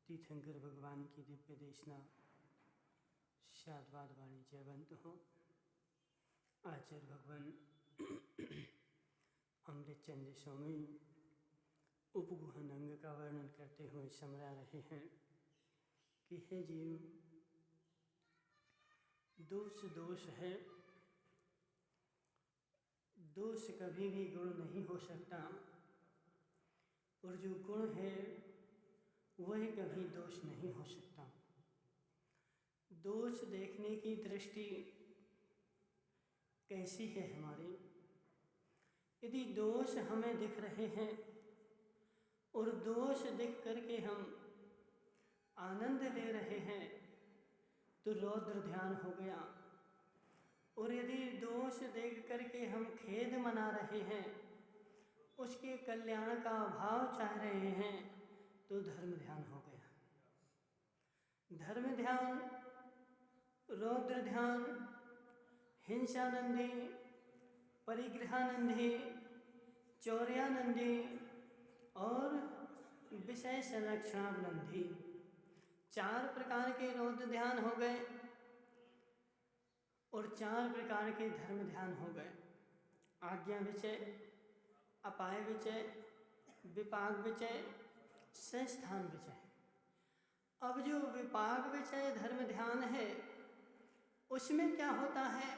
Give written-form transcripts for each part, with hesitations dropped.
तीर्थंकर भगवान की दिव्य देशना शादवाद वाणी जयवंत हो। आचार्य भगवान अमृत चंद्र स्वामी उपगुहन अंग का वर्णन करते हुए समझा रहे हैं कि हे जीव, दोष दोष है। दोष कभी भी गुण नहीं हो सकता और जो गुण है वह कभी दोष नहीं हो सकता। दोष देखने की दृष्टि कैसी है हमारी? यदि दोष हमें दिख रहे हैं और दोष देख करके हम आनंद ले रहे हैं तो रौद्र ध्यान हो गया। और यदि दोष देख करके हम खेद मना रहे हैं, उसके कल्याण का भाव चाह रहे हैं, तो धर्म ध्यान हो गया। धर्म ध्यान, रौद्र ध्यान, हिंसानंदी, परिग्रहानंदी, चौर्यानंदी और विषय संरक्षणानंदी, 4 प्रकार के रौद्र ध्यान हो गए और 4 प्रकार के धर्म ध्यान हो गए। आज्ञा विचय, अपाय विचय, विपाक विचय, संस्थान विचय। अब जो विपाक विचय धर्म ध्यान है उसमें क्या होता है?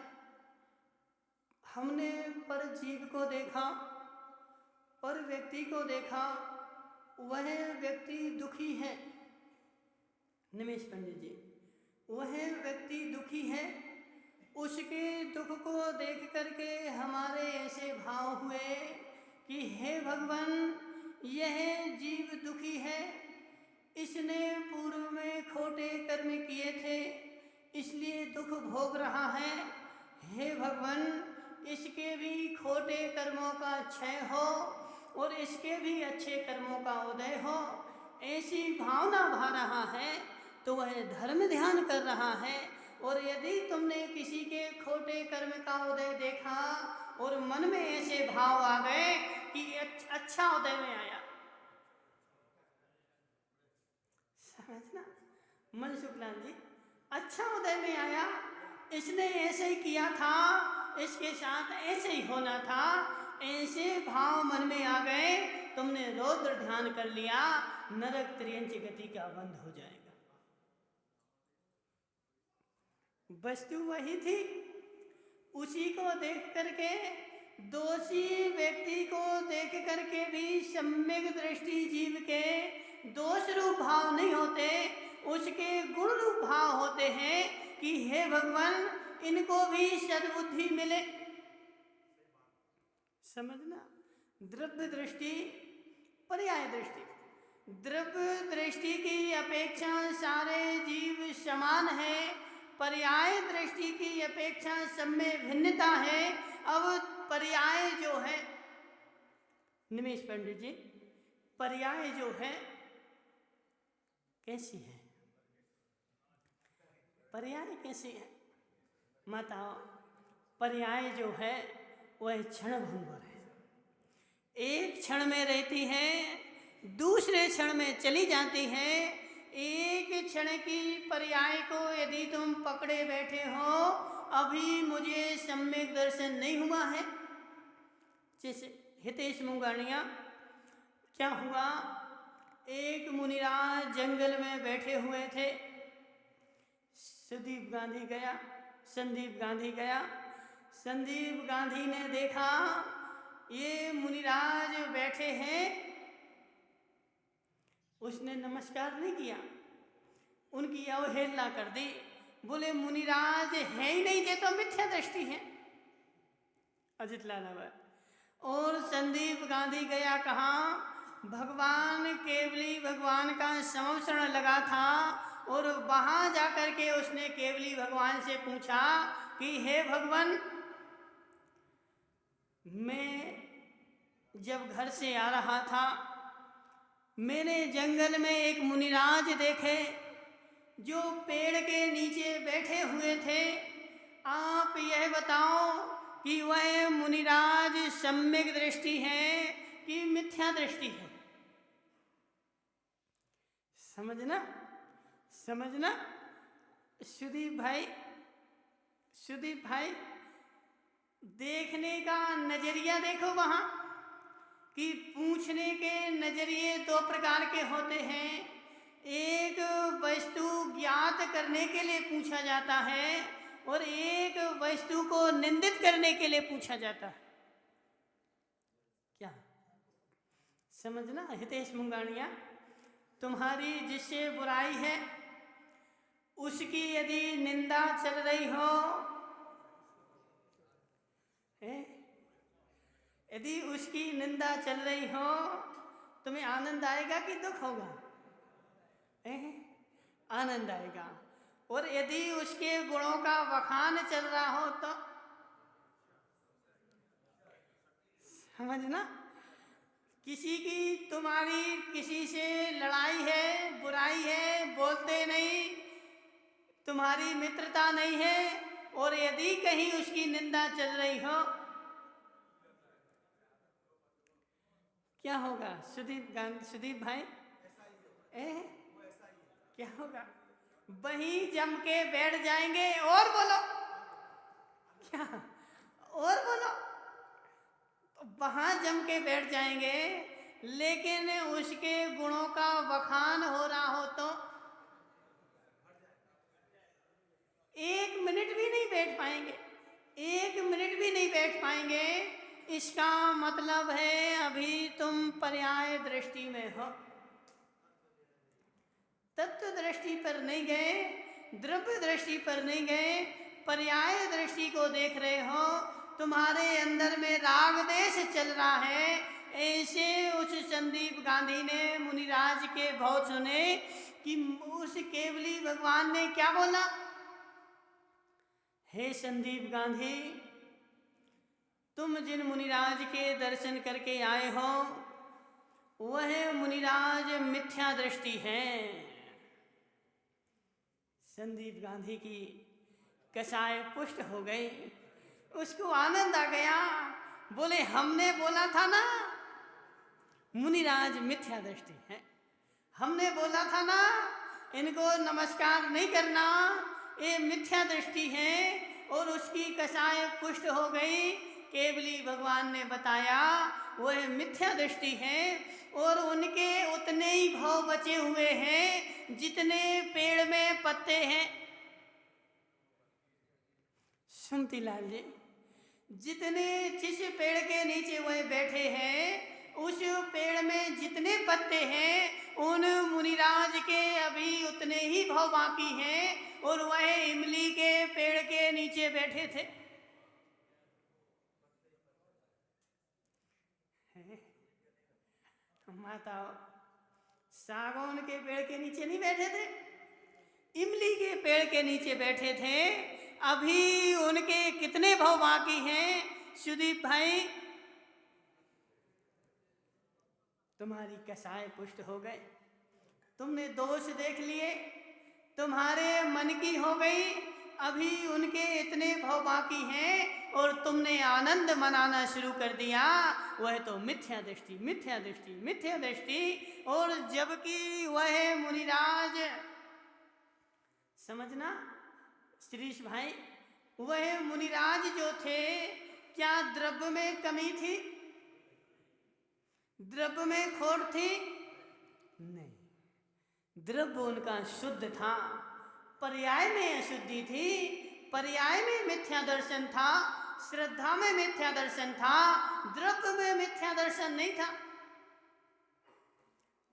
हमने पर जीव को देखा, पर व्यक्ति को देखा, वह व्यक्ति दुखी है। निमेश पंडित जी, वह व्यक्ति दुखी है। उसके दुख को देख करके हमारे ऐसे भाव हुए कि हे भगवान, यह जीव दुखी है, इसने पूर्व में खोटे कर्म किए थे इसलिए दुख भोग रहा है। हे भगवान, इसके भी खोटे कर्मों का क्षय हो और इसके भी अच्छे कर्मों का उदय हो, ऐसी भावना भा रहा है तो वह धर्म ध्यान कर रहा है। और यदि तुमने किसी के खोटे कर्म का उदय देखा और मन में ऐसे भाव आ गए कि अच्छा उदय में आया, समझना मन शुक्लान जी, अच्छा उदय में आया, इसने ऐसे ही किया था, इसके साथ ऐसे ही होना था, ऐसे भाव मन में आ गए, तुमने रौद्र ध्यान कर लिया, नरक त्रियंच गति का बंध हो जाएगा। वस्तु वही थी, उसी को देख करके, दोषी व्यक्ति को देख करके भी सम्यक दृष्टि जीव के दोष रूप भाव नहीं होते, उसके गुण रूप भाव होते हैं कि हे भगवान, इनको भी सद्बुद्धि मिले। समझना, द्रव्य दृष्टि, पर्याय दृष्टि। द्रव्य दृष्टि की अपेक्षा सारे जीव समान है, पर्याय दृष्टि की अपेक्षा सब में भिन्नता है। अब पर्याय जो है, निमेश पंडित जी, पर्याय जो है कैसी है? पर्याय कैसी है? बताओ। पर्याय जो है वह क्षण भंगुर है, एक क्षण में रहती है, दूसरे क्षण में चली जाती है। एक क्षण की पर्याय को यदि तुम पकड़े बैठे हो, अभी मुझे सम्यक दर्शन नहीं हुआ है। जैसे हितेश मुंगानिया, क्या हुआ? एक मुनिराज जंगल में बैठे हुए थे, संदीप गांधी गया। संदीप गांधी ने देखा ये मुनिराज बैठे हैं, उसने नमस्कार नहीं किया, उनकी अवहेलना कर दी। बोले मुनिराज है ही नहीं, ये तो मिथ्या दृष्टि है। अजित लालाबाद। और संदीप गांधी गया कहाँ? भगवान केवली भगवान का संवत्सरण लगा था और वहां जाकर के उसने केवली भगवान से पूछा कि हे भगवान, मैं जब घर से आ रहा था, मैंने जंगल में एक मुनिराज देखे जो पेड़ के नीचे बैठे हुए थे। आप यह बताओ कि वह मुनिराज सम्यक दृष्टि है कि मिथ्या दृष्टि है? समझना समझना। सुदीप भाई देखने का नजरिया देखो वहां कि पूछने के नजरिए दो प्रकार के होते हैं। एक वस्तु ज्ञात करने के लिए पूछा जाता है और एक वस्तु को निंदित करने के लिए पूछा जाता है। क्या समझना हितेश मुंगानिया, तुम्हारी जिससे बुराई है उसकी यदि निंदा चल रही हो, यदि उसकी निंदा चल रही हो, तुम्हें आनंद आएगा कि दुख होगा? आनंद आएगा। और यदि उसके गुणों का वखान चल रहा हो तो समझना। तुम्हारी किसी से लड़ाई है, बुराई है, बोलते नहीं, तुम्हारी मित्रता नहीं है, और यदि कहीं उसकी निंदा चल रही हो, क्या होगा सुदीप भाई? क्या होगा? वहीं जम के बैठ जाएंगे और बोलो। क्या? और बोलो। वहां जम के बैठ जाएंगे, लेकिन उसके गुणों का बखान हो रहा हो तो 1 मिनट भी नहीं बैठ पाएंगे। 1 मिनट भी नहीं बैठ पाएंगे। इसका मतलब है अभी तुम पर्याय दृष्टि में हो, तत्व दृष्टि पर नहीं गए, द्रव्य दृष्टि पर नहीं गए, पर्याय दृष्टि को देख रहे हो। तुम्हारे अंदर में राग देश चल रहा है। ऐसे उस संदीप गांधी ने मुनिराज के भाव सुने कि उस केवली भगवान ने क्या बोला? हे संदीप गांधी, तुम जिन मुनिराज के दर्शन करके आए हो वह मुनिराज मिथ्या दृष्टि है। संदीप गांधी की कसाय पुष्ट हो गई, उसको आनंद आ गया। बोले हमने बोला था ना मुनिराज मिथ्या दृष्टि है, हमने बोला था ना इनको नमस्कार नहीं करना, ये मिथ्या दृष्टि है। और उसकी कसाय पुष्ट हो गई। केवली भगवान ने बताया वह मिथ्या दृष्टि है और उनके उतने ही भाव बचे हुए हैं जितने पेड़ में पत्ते हैं। सुनती लाल जी, जितने जिस पेड़ के नीचे वह बैठे हैं उस पेड़ में जितने पत्ते हैं उन मुनिराज के अभी उतने ही भाव बाकी हैं और वह इमली के पेड़ के नीचे बैठे थे। माता सागौन के पेड़ के नीचे नहीं बैठे थे, इमली के पेड़ के नीचे बैठे थे। अभी उनके कितने भाव बाकी हैं सुदीप भाई? तुम्हारी कसाय पुष्ट हो गए, तुमने दोष देख लिए, तुम्हारे मन की हो गई। अभी उनके इतने भाव बाकी हैं और तुमने आनंद मनाना शुरू कर दिया। वह तो मिथ्या दृष्टि, मिथ्या दृष्टि, मिथ्या दृष्टि। और जबकि वह मुनिराज, समझना श्रीश भाई, वह मुनिराज जो थे क्या द्रव्य में कमी थी? द्रव्य में खोट थी? नहीं, द्रव्य उनका शुद्ध था, पर्याय में अशुद्धि थी, पर्याय में मिथ्या दर्शन था, श्रद्धा में मिथ्या दर्शन था, द्रव्य में मिथ्या दर्शन नहीं था।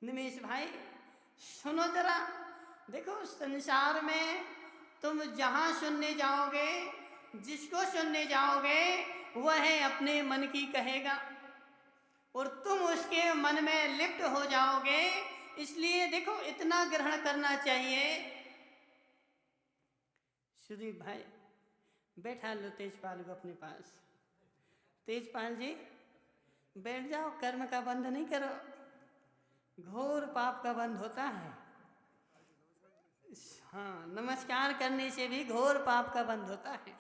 निमेश भाई सुनो जरा, देखो संसार में तुम जहां सुनने जाओगे, जिसको सुनने जाओगे वह अपने मन की कहेगा और तुम उसके मन में लिप्त हो जाओगे। इसलिए देखो इतना ग्रहण करना चाहिए। सुदीप भाई बैठा लो तेजपाल को अपने पास। तेजपाल जी बैठ जाओ, कर्म का बंध नहीं करो, घोर पाप का बंध होता है। हाँ, नमस्कार करने से भी घोर पाप का बंध होता है।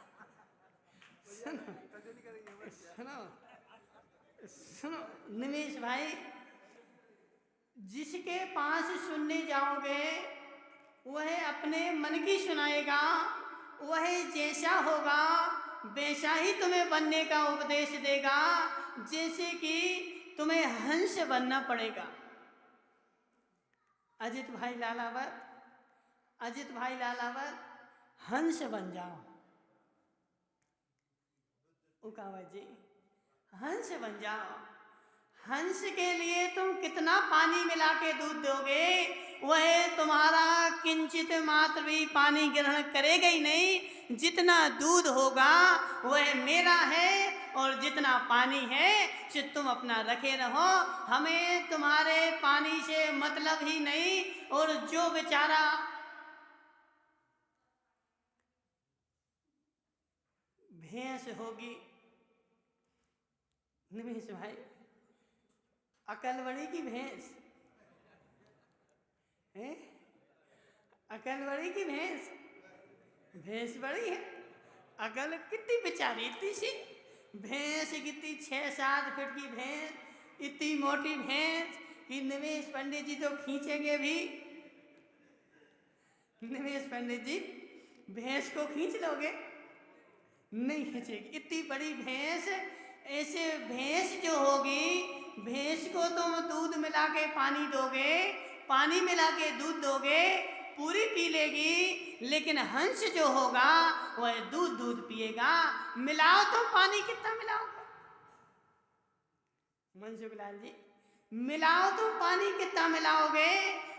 सुनो सुनो सुनो निमेश भाई, जिसके पास सुनने जाओगे वह अपने मन की सुनाएगा, वह जैसा होगा वैसा ही तुम्हें बनने का उपदेश देगा, जैसे कि तुम्हें हंस बनना पड़ेगा। अजित भाई लालावत हंस बन जाओ। उकावा जी हंस बन जाओ। हंस के लिए तुम कितना पानी मिला के दूध दोगे, वह तुम्हारा किंचित मात्र भी पानी ग्रहण करेगा ही नहीं। जितना दूध होगा वह मेरा है, और जितना पानी है सो तुम अपना रखे रहो, हमें तुम्हारे पानी से मतलब ही नहीं। और जो बेचारा भैंस होगी, निमेश भाई, अकलवड़ी की भैंस है, अकलवड़ी की भैंस बड़ी है, अकल कितनी बेचारी, इतनी सी भैंस, कितनी 6-7 फीट की भैंस, इतनी मोटी भैंस कि निमेश पंडित जी तो खींचेंगे भी। निमेश पंडित जी भैंस को खींच लोगे? नहीं खींचेगी, इतनी बड़ी भैंस। ऐसे भैंस जो होगी, भैंस को तुम दूध मिला के पानी दोगे, पानी मिला के दूध दोगे, पूरी पी लेगी। लेकिन हंस जो होगा वह दूध पिएगा। मिलाओ तो पानी कितना मिलाओगे मनसुख लाल जी? मिलाओ तुम पानी कितना मिलाओगे?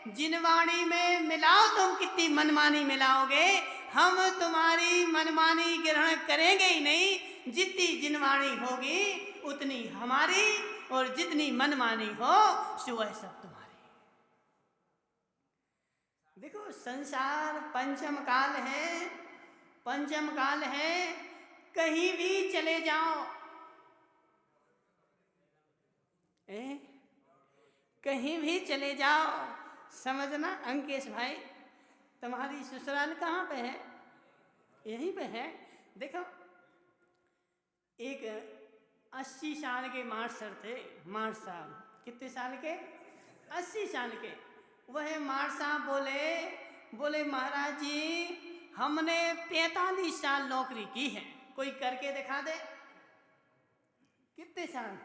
जिनवाणी में मिलाओ तुम कितनी मनमानी मिलाओगे? हम तुम्हारी मनमानी ग्रहण करेंगे ही नहीं। जितनी जिनवाणी होगी उतनी हमारी, और जितनी मनमानी हो सो वह सब तुम्हारी। देखो संसार पंचम काल है, पंचम काल है, कहीं भी चले जाओ, कहीं भी चले जाओ, समझना अंकेश भाई, तुम्हारी ससुराल कहाँ पे है? यहीं पे है। देखो एक 80 साल के मास्टर थे, मास्टर साहब, कितने साल के? 80 साल के। वह मास्टर साहब बोले महाराज जी हमने 45 साल नौकरी की है, कोई करके दिखा दे। कितने साल?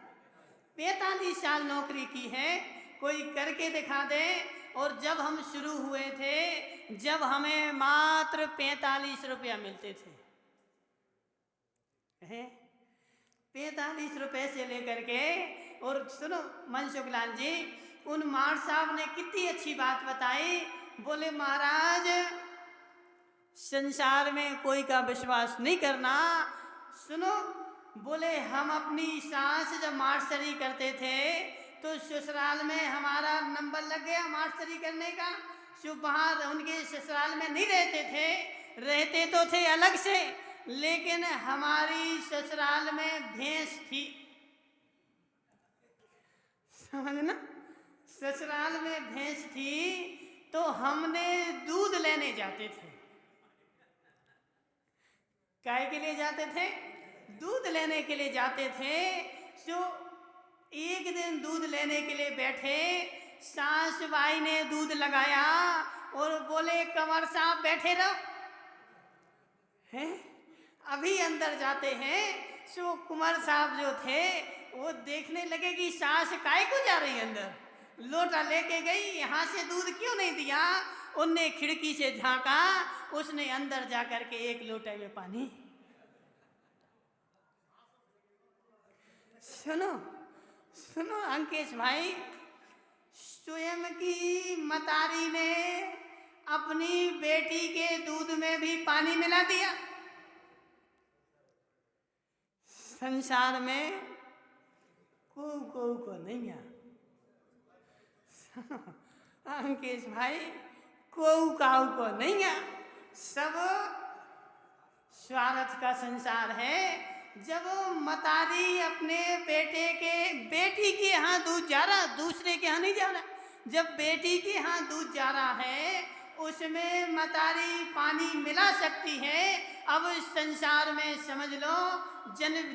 45 साल नौकरी की है, कोई करके दिखा दे। और जब हम शुरू हुए थे, जब हमें मात्र 45 रुपया मिलते थे, 45 रुपए से लेकर के। और सुनो मनसुख लाल जी, उन मार साहब ने कितनी अच्छी बात बताई। बोले महाराज संसार में कोई का विश्वास नहीं करना। सुनो, बोले हम अपनी सास जब मास्टरी करते थे तो ससुराल में हमारा नंबर लग गया मास्टरी करने का। सो बाहर उनके ससुराल में नहीं रहते थे, रहते तो थे अलग से, लेकिन हमारी ससुराल में भैंस थी, समझना, ससुराल में भैंस थी। तो हमने दूध लेने जाते थे। काय के लिए जाते थे? दूध लेने के लिए जाते थे। सो एक दिन दूध लेने के लिए बैठे, सास भाई ने दूध लगाया और बोले कंवर साहब बैठे रहो। हैं? अभी अंदर जाते हैं, सो कुंवर साहब जो थे वो देखने लगे कि सास काय को जा रही अंदर, लोटा लेके गई, यहाँ से दूध क्यों नहीं दिया। उनने खिड़की से झांका, उसने अंदर जाकर के एक लोटे में पानी। सुनो सुनो अंकेश भाई, स्वयं की मतारी ने अपनी बेटी के दूध में भी पानी मिला दिया। संसार में को नहीं है अंकेश भाई, काऊ को नहीं है, सब स्वार्थ का संसार है। जब मतारी अपने बेटी के यहाँ दूध जा रहा, दूसरे के यहाँ नहीं जा रहा, जब बेटी के यहाँ दूध जा रहा है उसमें मतारी पानी मिला सकती है। अब इस संसार में समझ लो,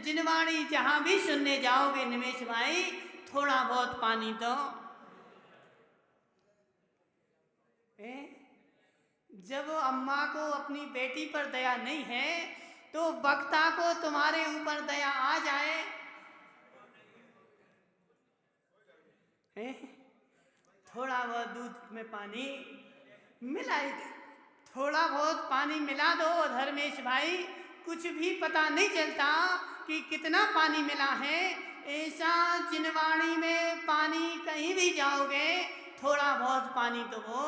जिनवाणी जहाँ भी सुनने जाओगे निमेश भाई, थोड़ा बहुत पानी दो। जब अम्मा को अपनी बेटी पर दया नहीं है तो वक्ता को तुम्हारे ऊपर दया आ जाए। थोड़ा बहुत दूध में पानी मिला ही दे, थोड़ा बहुत पानी मिला दो धर्मेश भाई, कुछ भी पता नहीं चलता कि कितना पानी मिला है। ऐसा जिनवाणी में पानी कहीं भी जाओगे थोड़ा बहुत पानी तो वो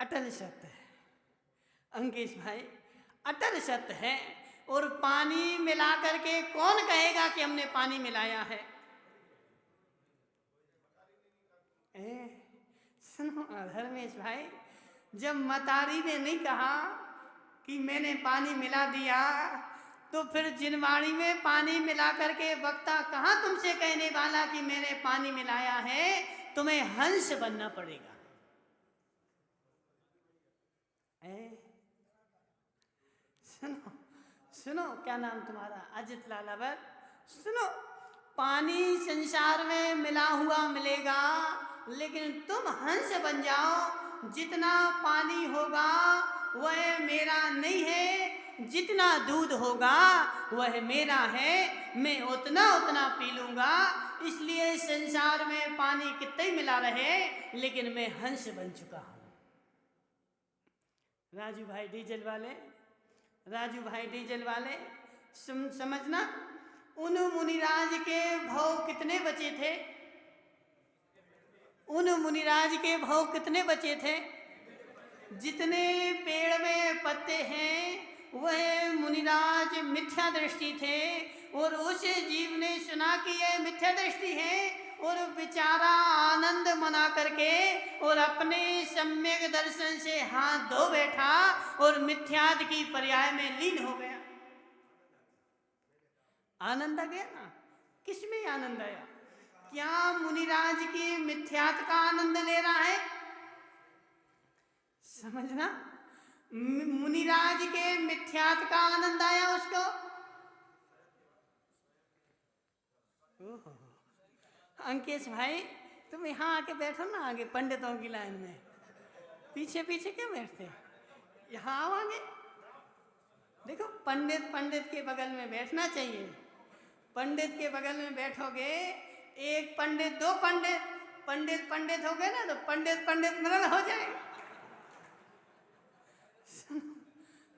अटल सत्य है अंकेश भाई, अटल सत्य है। और पानी मिला करके कौन कहेगा कि हमने पानी मिलाया है? सुनो धर्मेश भाई, जब मतारी ने नहीं कहा कि मैंने पानी मिला दिया तो फिर जिनवाणी में पानी मिला करके वक्ता कहाँ तुमसे कहने वाला कि मैंने पानी मिलाया है? तुम्हें हंस बनना पड़ेगा। सुनो सुनो, क्या नाम तुम्हारा? अजित लालावर। सुनो, पानी संसार में मिला हुआ मिलेगा, लेकिन तुम हंस बन जाओ। जितना पानी होगा वह मेरा नहीं है, जितना दूध होगा वह मेरा है, मैं उतना उतना पी लूँगा। इसलिए संसार में पानी कितना ही मिला रहे, लेकिन मैं हंस बन चुका हूँ। राजू भाई डीजल वाले, राजू भाई डीजल वाले, समझना, उन मुनिराज के भाव कितने बचे थे? उन मुनिराज के भाव कितने बचे थे? जितने पेड़ में पत्ते हैं वह मुनिराज मिथ्या दृष्टि थे, और उस जीव ने सुना कि यह मिथ्या दृष्टि है, और बेचारा आनंद मना करके और अपने सम्यक दर्शन से हाथ धो बैठा और मिथ्याद की पर्याय में लीन हो गया। आनंद आ गया ना? किसमें आनंद आया? क्या मुनिराज की मिथ्यात का आनंद ले रहा है? समझना, मुनिराज के मिथ्यात का आनंद आया उसको। अंकेश भाई तुम यहाँ आके बैठो ना, आगे पंडितों की लाइन में, पीछे पीछे क्यों बैठते? यहाँ आओ आगे। देखो, पंडित पंडित के बगल में बैठना चाहिए। पंडित के बगल में बैठोगे, एक पंडित दो पंडित, पंडित पंडित हो गए ना तो पंडित पंडित मरण हो जाए।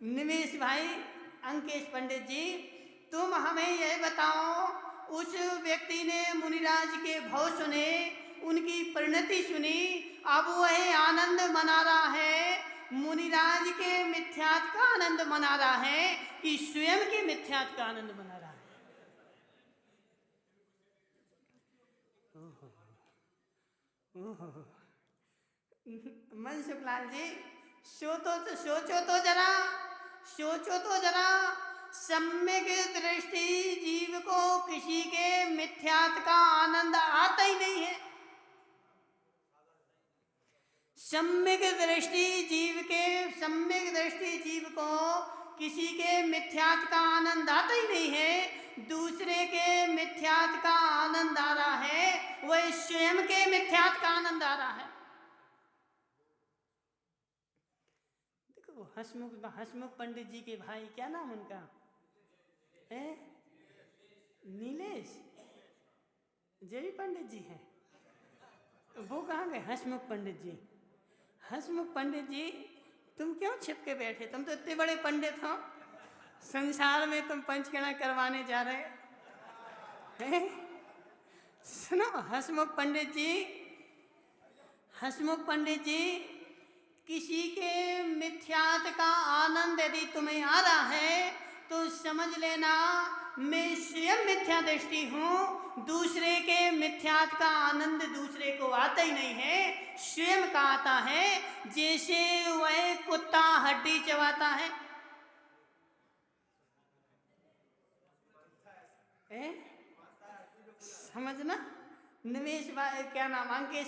निमेश भाई, अंकेश पंडित जी, तुम हमें यह बताओ, उस व्यक्ति ने मुनिराज के भाव सुने, उनकी परिणति सुनी, अब वह आनंद मना रहा है। मुनिराज के मिथ्यात का आनंद मना रहा है कि स्वयं के मिथ्यात का आनंद मना रहा है? मनसुखलाल जी, सोचो तो जरा, सम्यक दृष्टि जीव को किसी के मिथ्यात का आनंद आता ही नहीं है। सम्यक दृष्टि जीव को किसी के मिथ्यात का आनंद आता ही नहीं है। दूसरे के मिथ्यात का आनंद आ रहा है, वह स्वयं के मिथ्यात का आनंद आ रहा है। देखो, हसमुख पंडित जी के भाई, क्या नाम उनका है? नीलेश जेवी पंडित जी हैं। वो कहाँ गए? हसमुख पंडित जी। हसमुख पंडित जी, तुम क्यों छिप के बैठे? तुम तो इतने बड़े पंडित हो, संसार में तुम पंचकर्मा करवाने जा रहे हैं। सुनो हसमुख पंडित जी, किसी के मिथ्यात का आनंद यदि तुम्हें आ रहा है तो समझ लेना मैं स्वयं मिथ्या दृष्टि हूँ। दूसरे के मिथ्यात का आनंद दूसरे को आता ही नहीं है, स्वयं का आता है। जैसे वह कुत्ता हड्डी चबाता है, समझना। निमेश भाई, क्या नाम? अंकेश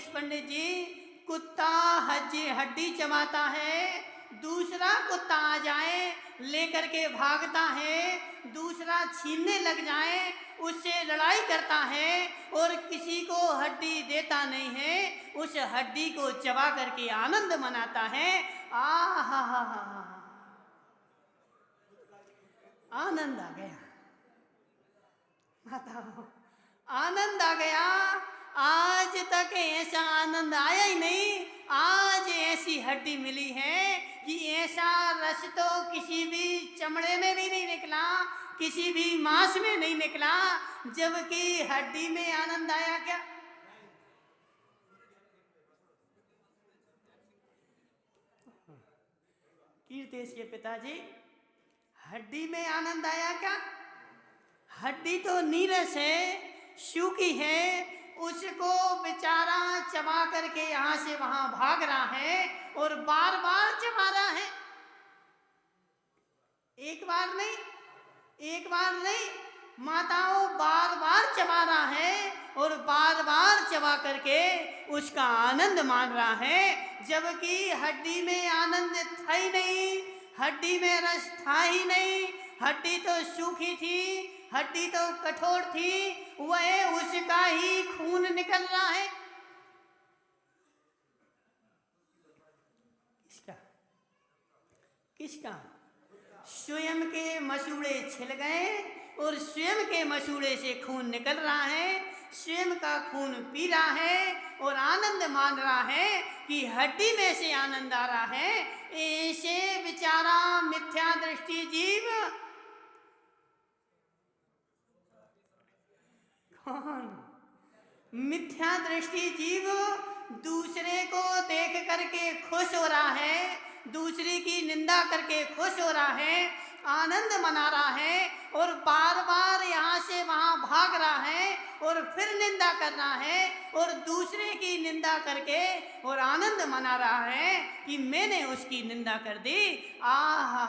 पंडित जी, कुत्ता हड्डी चबाता है, दूसरा कुत्ता आ जाए लेकर के भागता है, दूसरा छीनने लग जाए उससे लड़ाई करता है और किसी को हड्डी देता नहीं है, उस हड्डी को चबा करके आनंद मनाता है। आ हा हा हा, आनंद आ गया बताओ, आनंद आ गया। आज तक ऐसा आनंद आया ही नहीं। आज ऐसी हड्डी मिली है कि ऐसा रस तो किसी भी चमड़े में भी नहीं निकला, किसी भी मांस में नहीं निकला, जबकि हड्डी में आनंद आया क्या? कीर्तेश के पिताजी, हड्डी में आनंद आया क्या? हड्डी तो नीरस है, सूखी है, उसको बेचारा चबा करके यहाँ से वहां भाग रहा है और बार बार चबा रहा है। एक बार नहीं, एक बार नहीं, माताओं बार बार चबा रहा है और बार बार चबा करके उसका आनंद मान रहा है, जबकि हड्डी में आनंद था ही नहीं, हड्डी में रस था ही नहीं। हड्डी तो सूखी थी, हड्डी तो कठोर थी, वह उसका ही खून निकल रहा है। किसका? किसका? स्वयं के मसूड़े छिल गए और स्वयं के मसूड़े से खून निकल रहा है, स्वयं का खून पी रहा है और आनंद मान रहा है कि हड्डी में से आनंद आ रहा है। ऐसे बेचारा मिथ्या दृष्टि जीव कौन? मिथ्या दृष्टि जीव दूसरे को देख करके खुश हो रहा है, दूसरे की निंदा करके खुश हो रहा है, आनंद मना रहा है और बार बार यहाँ से वहाँ भाग रहा है और फिर निंदा कर रहा है और दूसरे की निंदा करके और आनंद मना रहा है कि मैंने उसकी निंदा कर दी। आहा,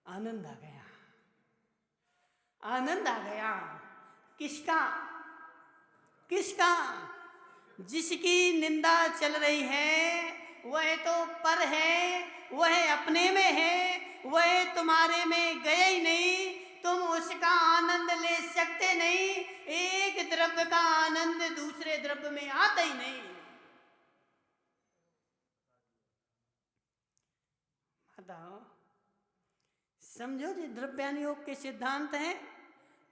आनंद आ गया, आनंद आ गया। किसका? किसका? जिसकी निंदा चल रही है वह तो पर है, वह अपने में है, वह तुम्हारे में गए ही नहीं, तुम उसका आनंद ले सकते नहीं। एक द्रव्य का आनंद दूसरे द्रव्य में आता ही नहीं। बताओ, समझो जी, द्रव्यान योग के सिद्धांत हैं,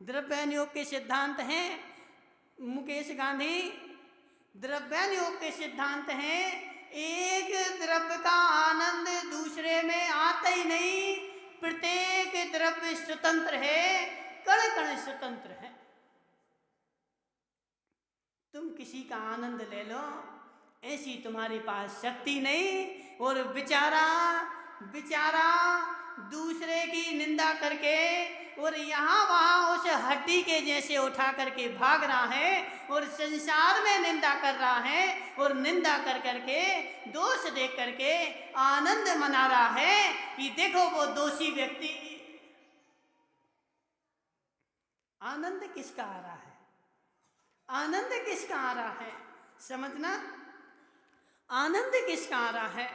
द्रव्यान योग के सिद्धांत हैं मुकेश गांधी। द्रव्यान योग के सिद्धांत हैं, एक द्रव्य का आनंद दूसरे में आता ही नहीं, प्रत्येक द्रव्य स्वतंत्र है, कण कण स्वतंत्र है। तुम किसी का आनंद ले लो, ऐसी तुम्हारे पास शक्ति नहीं। और बेचारा बेचारा दूसरे की निंदा करके और यहाँ वहाँ उस हड्डी के जैसे उठा करके भाग रहा है और संसार में निंदा कर रहा है और निंदा कर करके दोष देख करके आनंद मना रहा है कि देखो वो दोषी व्यक्ति। आनंद किसका आ रहा है? आनंद किसका आ रहा है? समझना, आनंद किसका आ रहा है?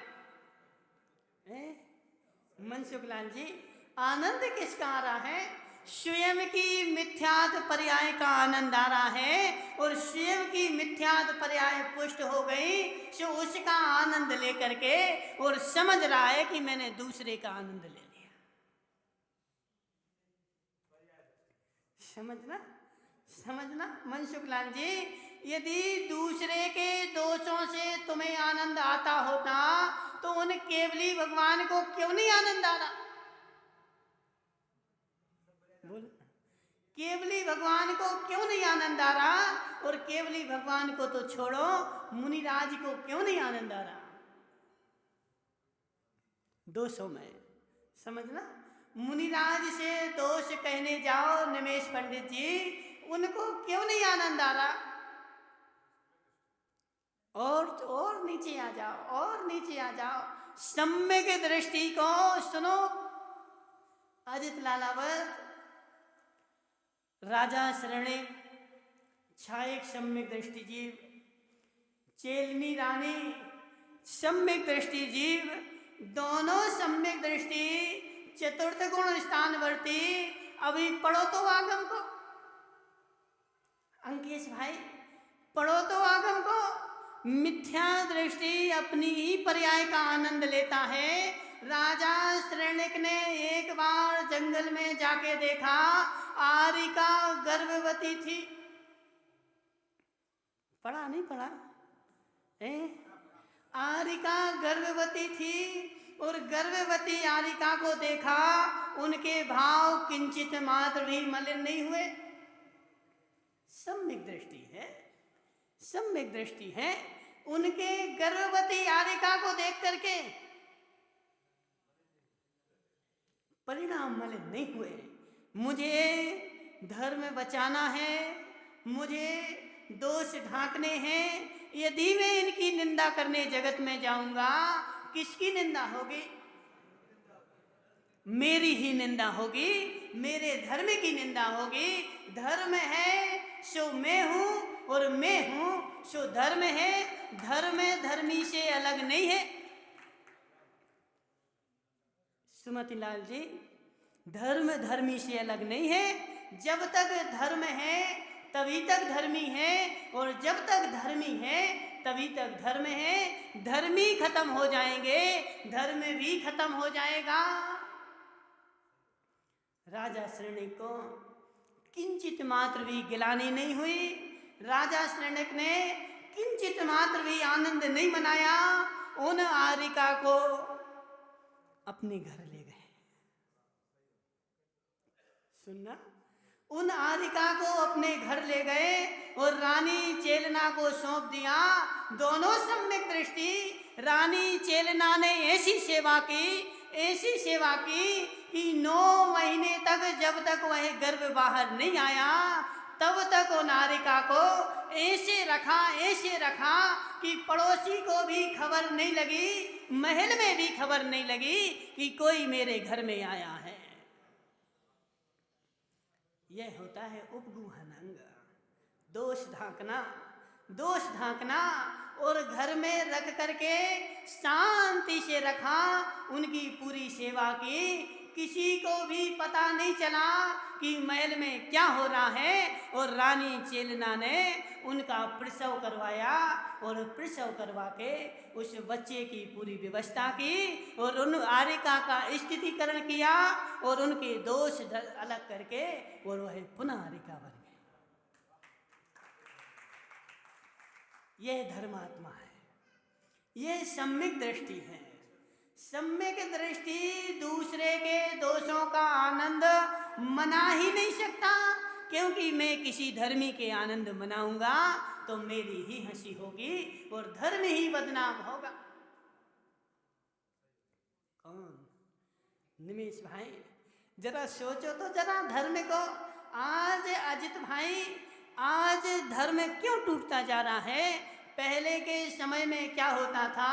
मनसुख लाल जी, आनंद किसका आ रहा है? स्वयं की मिथ्यात पर्याय का आनंद आ रहा है और स्वयं की मिथ्यात पर्याय पुष्ट हो गई तो उसका आनंद लेकर के और समझ रहा है कि मैंने दूसरे का आनंद ले लिया। समझना, समझना मनसुख लाल जी, यदि दूसरे के दोषों से तुम्हें आनंद आता होता तो उन केवली भगवान को क्यों नहीं आनंद आ रहा? बोल, केवली भगवान को क्यों नहीं आनंद आ रहा? और केवली भगवान को तो छोड़ो, मुनिराज को क्यों नहीं आनंद आ रहा? दोषों में समझना, मुनिराज से दोष कहने जाओ निमेश पंडित जी, उनको क्यों नहीं आनंद आ रहा? और नीचे आ जाओ, और नीचे आ जाओ, सम्यक दृष्टि को सुनो। अजित लालावत, राजा शरणे, छायक सम्यक दृष्टि जीव, चेलनी रानी, सम्यक दृष्टि जीव, दोनों सम्यक दृष्टि चतुर्थ गुण स्थानवर्ती। अभी पढ़ो तो आगम को, अंकेश भाई पढ़ो तो आगम को। मिथ्या दृष्टि अपनी ही पर्याय का आनंद लेता है। राजा श्रेणिक ने एक बार जंगल में जाके देखा, आरिका गर्भवती थी। पढ़ा नहीं पढ़ा? आरिका गर्भवती थी और गर्भवती आरिका को देखा, उनके भाव किंचित मात्र भी मलिन नहीं हुए। सम्यक दृष्टि है, सम्यक दृष्टि है। उनके गर्भवती आरिका को देख करके परिणाम मलिन नहीं हुए। मुझे धर्म बचाना है, मुझे दोष ढांकने हैं। यदि मैं इनकी निंदा करने जगत में जाऊंगा, किसकी निंदा होगी? मेरी ही निंदा होगी, मेरे धर्म की निंदा होगी। धर्म है सो मैं हूं और मैं हूं सो धर्म है। धर्म धर्मी से अलग नहीं है। सुमति लाल जी, धर्म धर्मी से अलग नहीं है। जब तक धर्म है तभी तक धर्मी है, और जब तक धर्मी है तभी तक धर्म है। धर्मी खत्म हो जाएंगे, धर्म भी खत्म हो जाएगा। राजा श्रेणिक को किंचित मात्र भी गिलानी नहीं हुई। राजा श्रेणिक ने किंचित मात्र भी आनंद नहीं मनाया। उन आरिका को अपने घर ले गए। सुनना, उन आरिका को अपने घर ले गए और रानी चेलना को सौंप दिया। दोनों सम्यक दृष्टि। रानी चेलना ने ऐसी सेवा की, ऐसी सेवा की कि 9 महीने तक, जब तक वह गर्भ बाहर नहीं आया, तब तक उन आरिका को ऐसे रखा कि पड़ोसी को भी खबर नहीं लगी, महल में भी खबर नहीं लगी कि कोई मेरे घर में आया है। यह होता है उपगूहनंग, दोष ढांकना, दोष ढांकना। और घर में रख करके शांति से रखा, उनकी पूरी सेवा की। किसी को भी पता नहीं चला कि महल में क्या हो रहा है। और रानी चेलना ने उनका प्रसव करवाया, और प्रसव करवा के उस बच्चे की पूरी व्यवस्था की, और उन आरिका का स्थितिकरण किया, और उनके दोष अलग करके और वह पुनः आरिका बन गए। यह धर्मात्मा है, यह सम्यक दृष्टि है। सम्यक दृष्टि दूसरे के दोषों का आनंद मना ही नहीं सकता, क्योंकि मैं किसी धर्मी के आनंद मनाऊंगा तो मेरी ही हंसी होगी और धर्म ही बदनाम होगा। कौन? निमेश भाई, जरा सोचो तो जरा धर्म को। आज अजित भाई, आज धर्म क्यों टूटता जा रहा है? पहले के समय में क्या होता था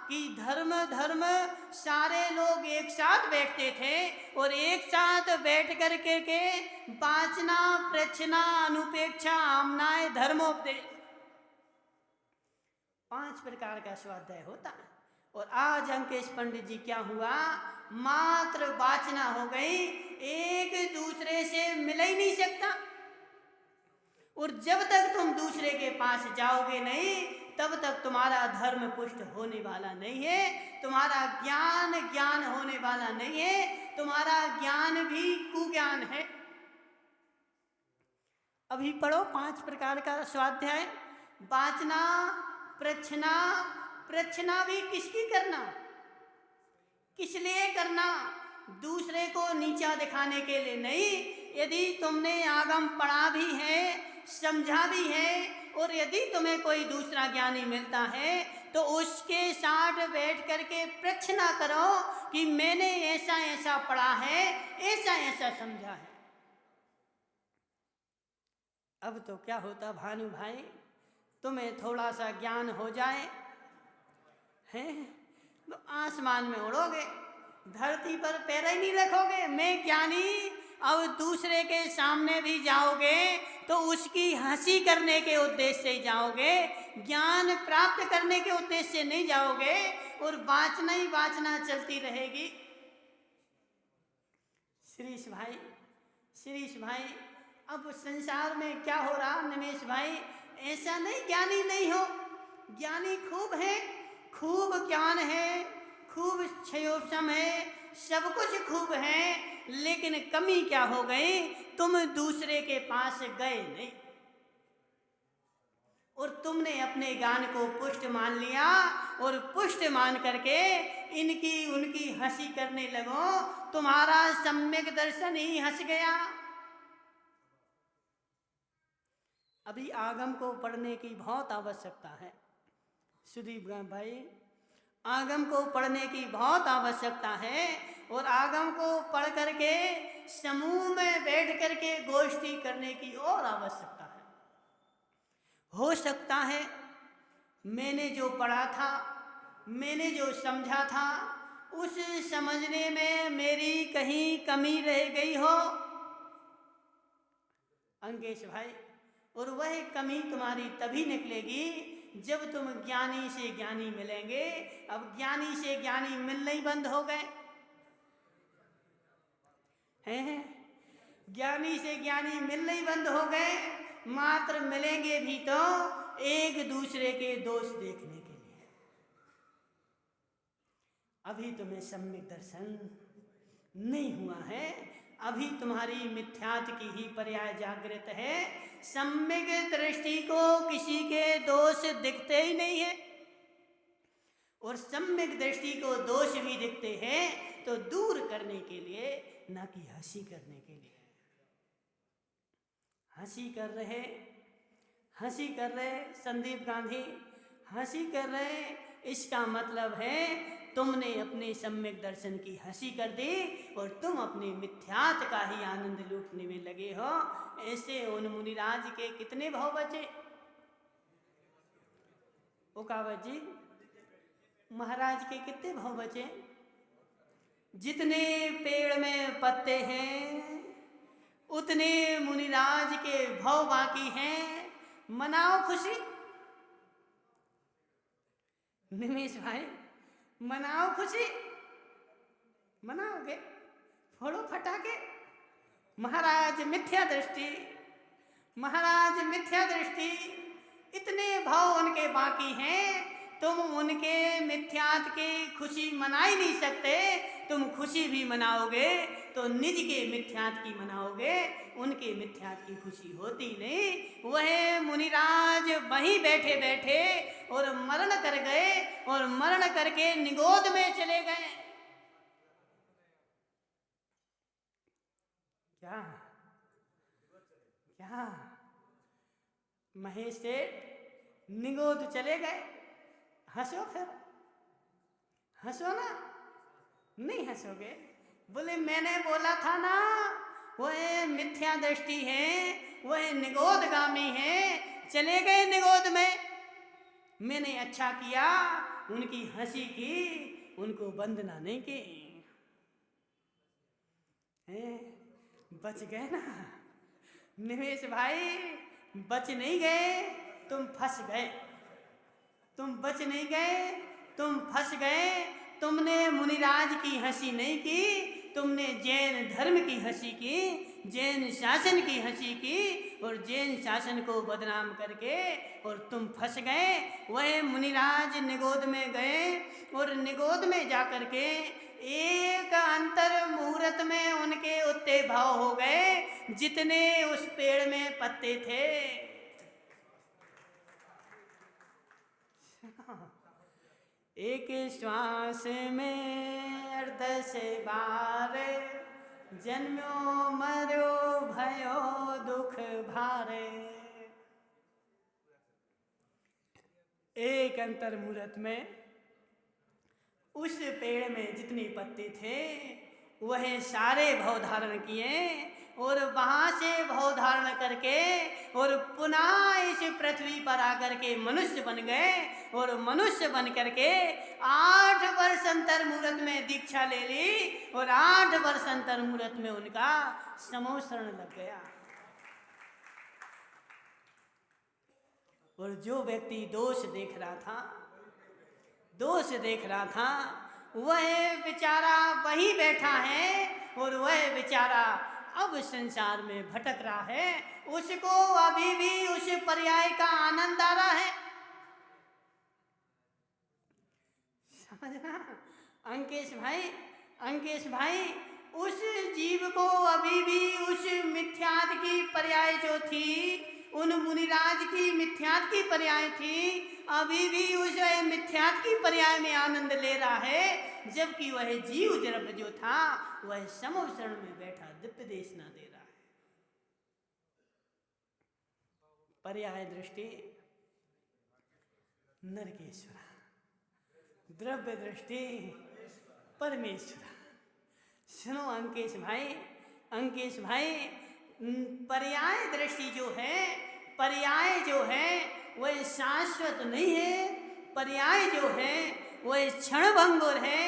कि धर्म सारे लोग एक साथ बैठते थे, और एक साथ बैठ कर के वाचना, प्रच्छना, अनुपेक्षा, आमनाय, धर्मोपदेश, 5 प्रकार का स्वाध्याय होता है। और आज अंकेश पंडित जी क्या हुआ? मात्र वाचना हो गई, एक दूसरे से मिल ही नहीं सकता। और जब तक तुम दूसरे के पास जाओगे नहीं, तब तक तुम्हारा धर्म पुष्ट होने वाला नहीं है, तुम्हारा ज्ञान होने वाला नहीं है, तुम्हारा ज्ञान भी कुज्ञान है। अभी पढ़ो 5 प्रकार का स्वाध्याय। वाचना, प्रच्छना। प्रच्छना भी किसकी करना? किस लिए करना? दूसरे को नीचा दिखाने के लिए नहीं। यदि तुमने आगम पढ़ा भी है, समझा भी है, और यदि तुम्हें कोई दूसरा ज्ञानी मिलता है तो उसके साथ बैठ करके प्रश्न करो कि मैंने ऐसा ऐसा पढ़ा है, ऐसा ऐसा समझा है। अब तो क्या होता भानु भाई, तुम्हें थोड़ा सा ज्ञान हो जाए हैं तो आसमान में उड़ोगे, धरती पर पैर ही नहीं रखोगे। मैं ज्ञानी, अब दूसरे के सामने भी जाओगे तो उसकी हंसी करने के उद्देश्य से जाओगे, ज्ञान प्राप्त करने के उद्देश्य से नहीं जाओगे, और वाचना ही वाचना चलती रहेगी। शिरीष भाई अब संसार में क्या हो रहा निमेश भाई, ऐसा नहीं ज्ञानी नहीं हो, ज्ञानी खूब है, खूब ज्ञान है, खूब क्षयोपम है, सब कुछ खूब है, लेकिन कमी क्या हो गई, तुम दूसरे के पास गए नहीं और तुमने अपने ज्ञान को पुष्ट मान लिया, और पुष्ट मान करके इनकी उनकी हंसी करने लगो, तुम्हारा सम्यक दर्शन ही हंस गया। अभी आगम को पढ़ने की बहुत आवश्यकता है सुदीप भाई, आगम को पढ़ने की बहुत आवश्यकता है, और आगम को पढ़ करके समूह में बैठ करके गोष्ठी करने की और आवश्यकता है। हो सकता है मैंने जो पढ़ा था, मैंने जो समझा था, उस समझने में मेरी कहीं कमी रह गई हो अंकेश भाई, और वह कमी तुम्हारी तभी निकलेगी जब तुम ज्ञानी से ज्ञानी मिलेंगे। अब ज्ञानी से ज्ञानी मिलना ही बंद हो गए हैं, ज्ञानी से ज्ञानी मिलना ही बंद हो गए, मात्र मिलेंगे भी तो एक दूसरे के दोष देखने के लिए। अभी तुम्हें सम्यक दर्शन नहीं हुआ है, अभी तुम्हारी मिथ्यात्व की ही पर्याय जागृत है। सम्यक दृष्टि को किसी के दोष दिखते ही नहीं है, और सम्यक दृष्टि को दोष भी दिखते हैं तो दूर करने के लिए, ना कि हंसी करने के लिए। हंसी कर रहे संदीप गांधी, हंसी कर रहे, इसका मतलब है तुमने अपने सम्यक दर्शन की हंसी कर दी और तुम अपने मिथ्यात्व का ही आनंद लूटने में लगे हो। ऐसे उन मुनिराज के कितने भाव बचे? ओकावत जी, महाराज के कितने भाव बचे? जितने पेड़ में पत्ते हैं उतने मुनिराज के भाव बाकी हैं। मनाओ खुशी निमेश भाई, मनाओ खुशी, मनाओगे? फोड़ो फटाके। महाराज मिथ्या दृष्टि, महाराज मिथ्या दृष्टि, इतने भाव उनके बाकी हैं, तुम उनके मिथ्यात की खुशी मना ही नहीं सकते। तुम खुशी भी मनाओगे तो निज के मिथ्यात की मनाओगे, उनके मिथ्यात की खुशी होती नहीं। वह मुनिराज वहीं बैठे बैठे और मरण कर गए, और मरण करके निगोद में चले गए। क्या क्या महेश सेठ निगोद चले गए? हंसो, फिर हंसो ना, नहीं हंसोगे? बोले मैंने बोला था ना, वह मिथ्या दृष्टि है, वह निगोदगामी है, चले गए निगोद में। मैंने अच्छा किया, उनकी हंसी की, उनको वंदना नहीं की। बच गए ना निमेश भाई, बच नहीं गए, तुम फंस गए। तुम बच नहीं गए, तुम फंस गए। तुमने मुनिराज की हंसी नहीं की, तुमने जैन धर्म की हंसी की, जैन शासन की हंसी की, और जैन शासन को बदनाम करके और तुम फंस गए। वह मुनिराज निगोद में गए, और निगोद में जाकर के एक अंतर मुहूर्त में उनके उतने भाव हो गए जितने उस पेड़ में पत्ते थे। एक श्वास में अर्ध से बार, जन्म्यो मरो भयो दुख भारे। एक अंतर मुहूर्त में उस पेड़ में जितने पत्ते थे वह सारे भाव धारण किए, और वहां से भाव धारण करके और पुनः इस पृथ्वी पर आकर के मनुष्य बन गए और मनुष्य बन करके 8 वर्ष अंतर मुहूर्त में दीक्षा ले ली और 8 वर्ष अंतर मुहूर्त में उनका समोसरण लग गया। और जो व्यक्ति दोष देख रहा था वह बेचारा वहीं बैठा है और वह बेचारा अब संसार में भटक रहा है, उसको अभी भी उस पर्याय का आनंद आ रहा है। समझना अंकेश भाई, उस जीव को अभी भी उस मिथ्यात की पर्याय जो थी, उन मुनिराज की मिथ्यात की पर्याय थी, अभी भी उस मिथ्यात की पर्याय में आनंद ले रहा है, जबकि वह जीव द्रव्य जो था वह समोसरण में बैठा दिव्य देशना दे रहा है। पर्याय दृष्टि नरकेश्वरा, द्रव्य दृष्टि परमेश्वरा। सुनो अंकेश भाई, पर्याय दृष्टि जो है वह शाश्वत नहीं है। पर्याय जो है वह क्षणभंगुर है।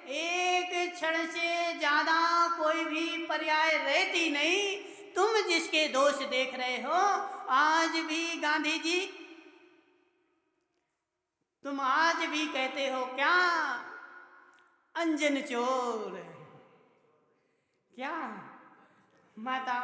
एक क्षण से ज्यादा कोई भी पर्याय रहती नहीं। तुम जिसके दोष देख रहे हो, आज भी गांधी जी, तुम आज भी कहते हो क्या अंजन चोर, क्या माता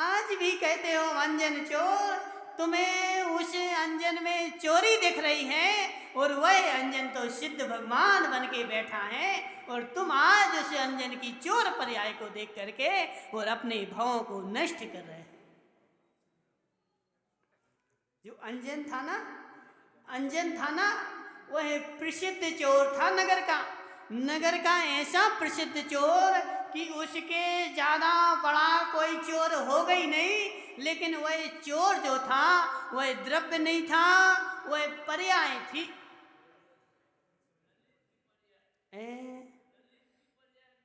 आज भी कहते हो अंजन चोर। तुम्हें उस अंजन में चोरी दिख रही है और वह अंजन तो सिद्ध भगवान बन के बैठा है, और तुम आज उस अंजन की चोर पर्याय को देख करके और अपने भावों को नष्ट कर रहे हैं। जो अंजन था ना वह प्रसिद्ध चोर था नगर का ऐसा प्रसिद्ध चोर कि उसके ज्यादा बड़ा कोई चोर हो गई नहीं, लेकिन वह चोर जो था वह द्रव्य नहीं था, वह पर्याय थी।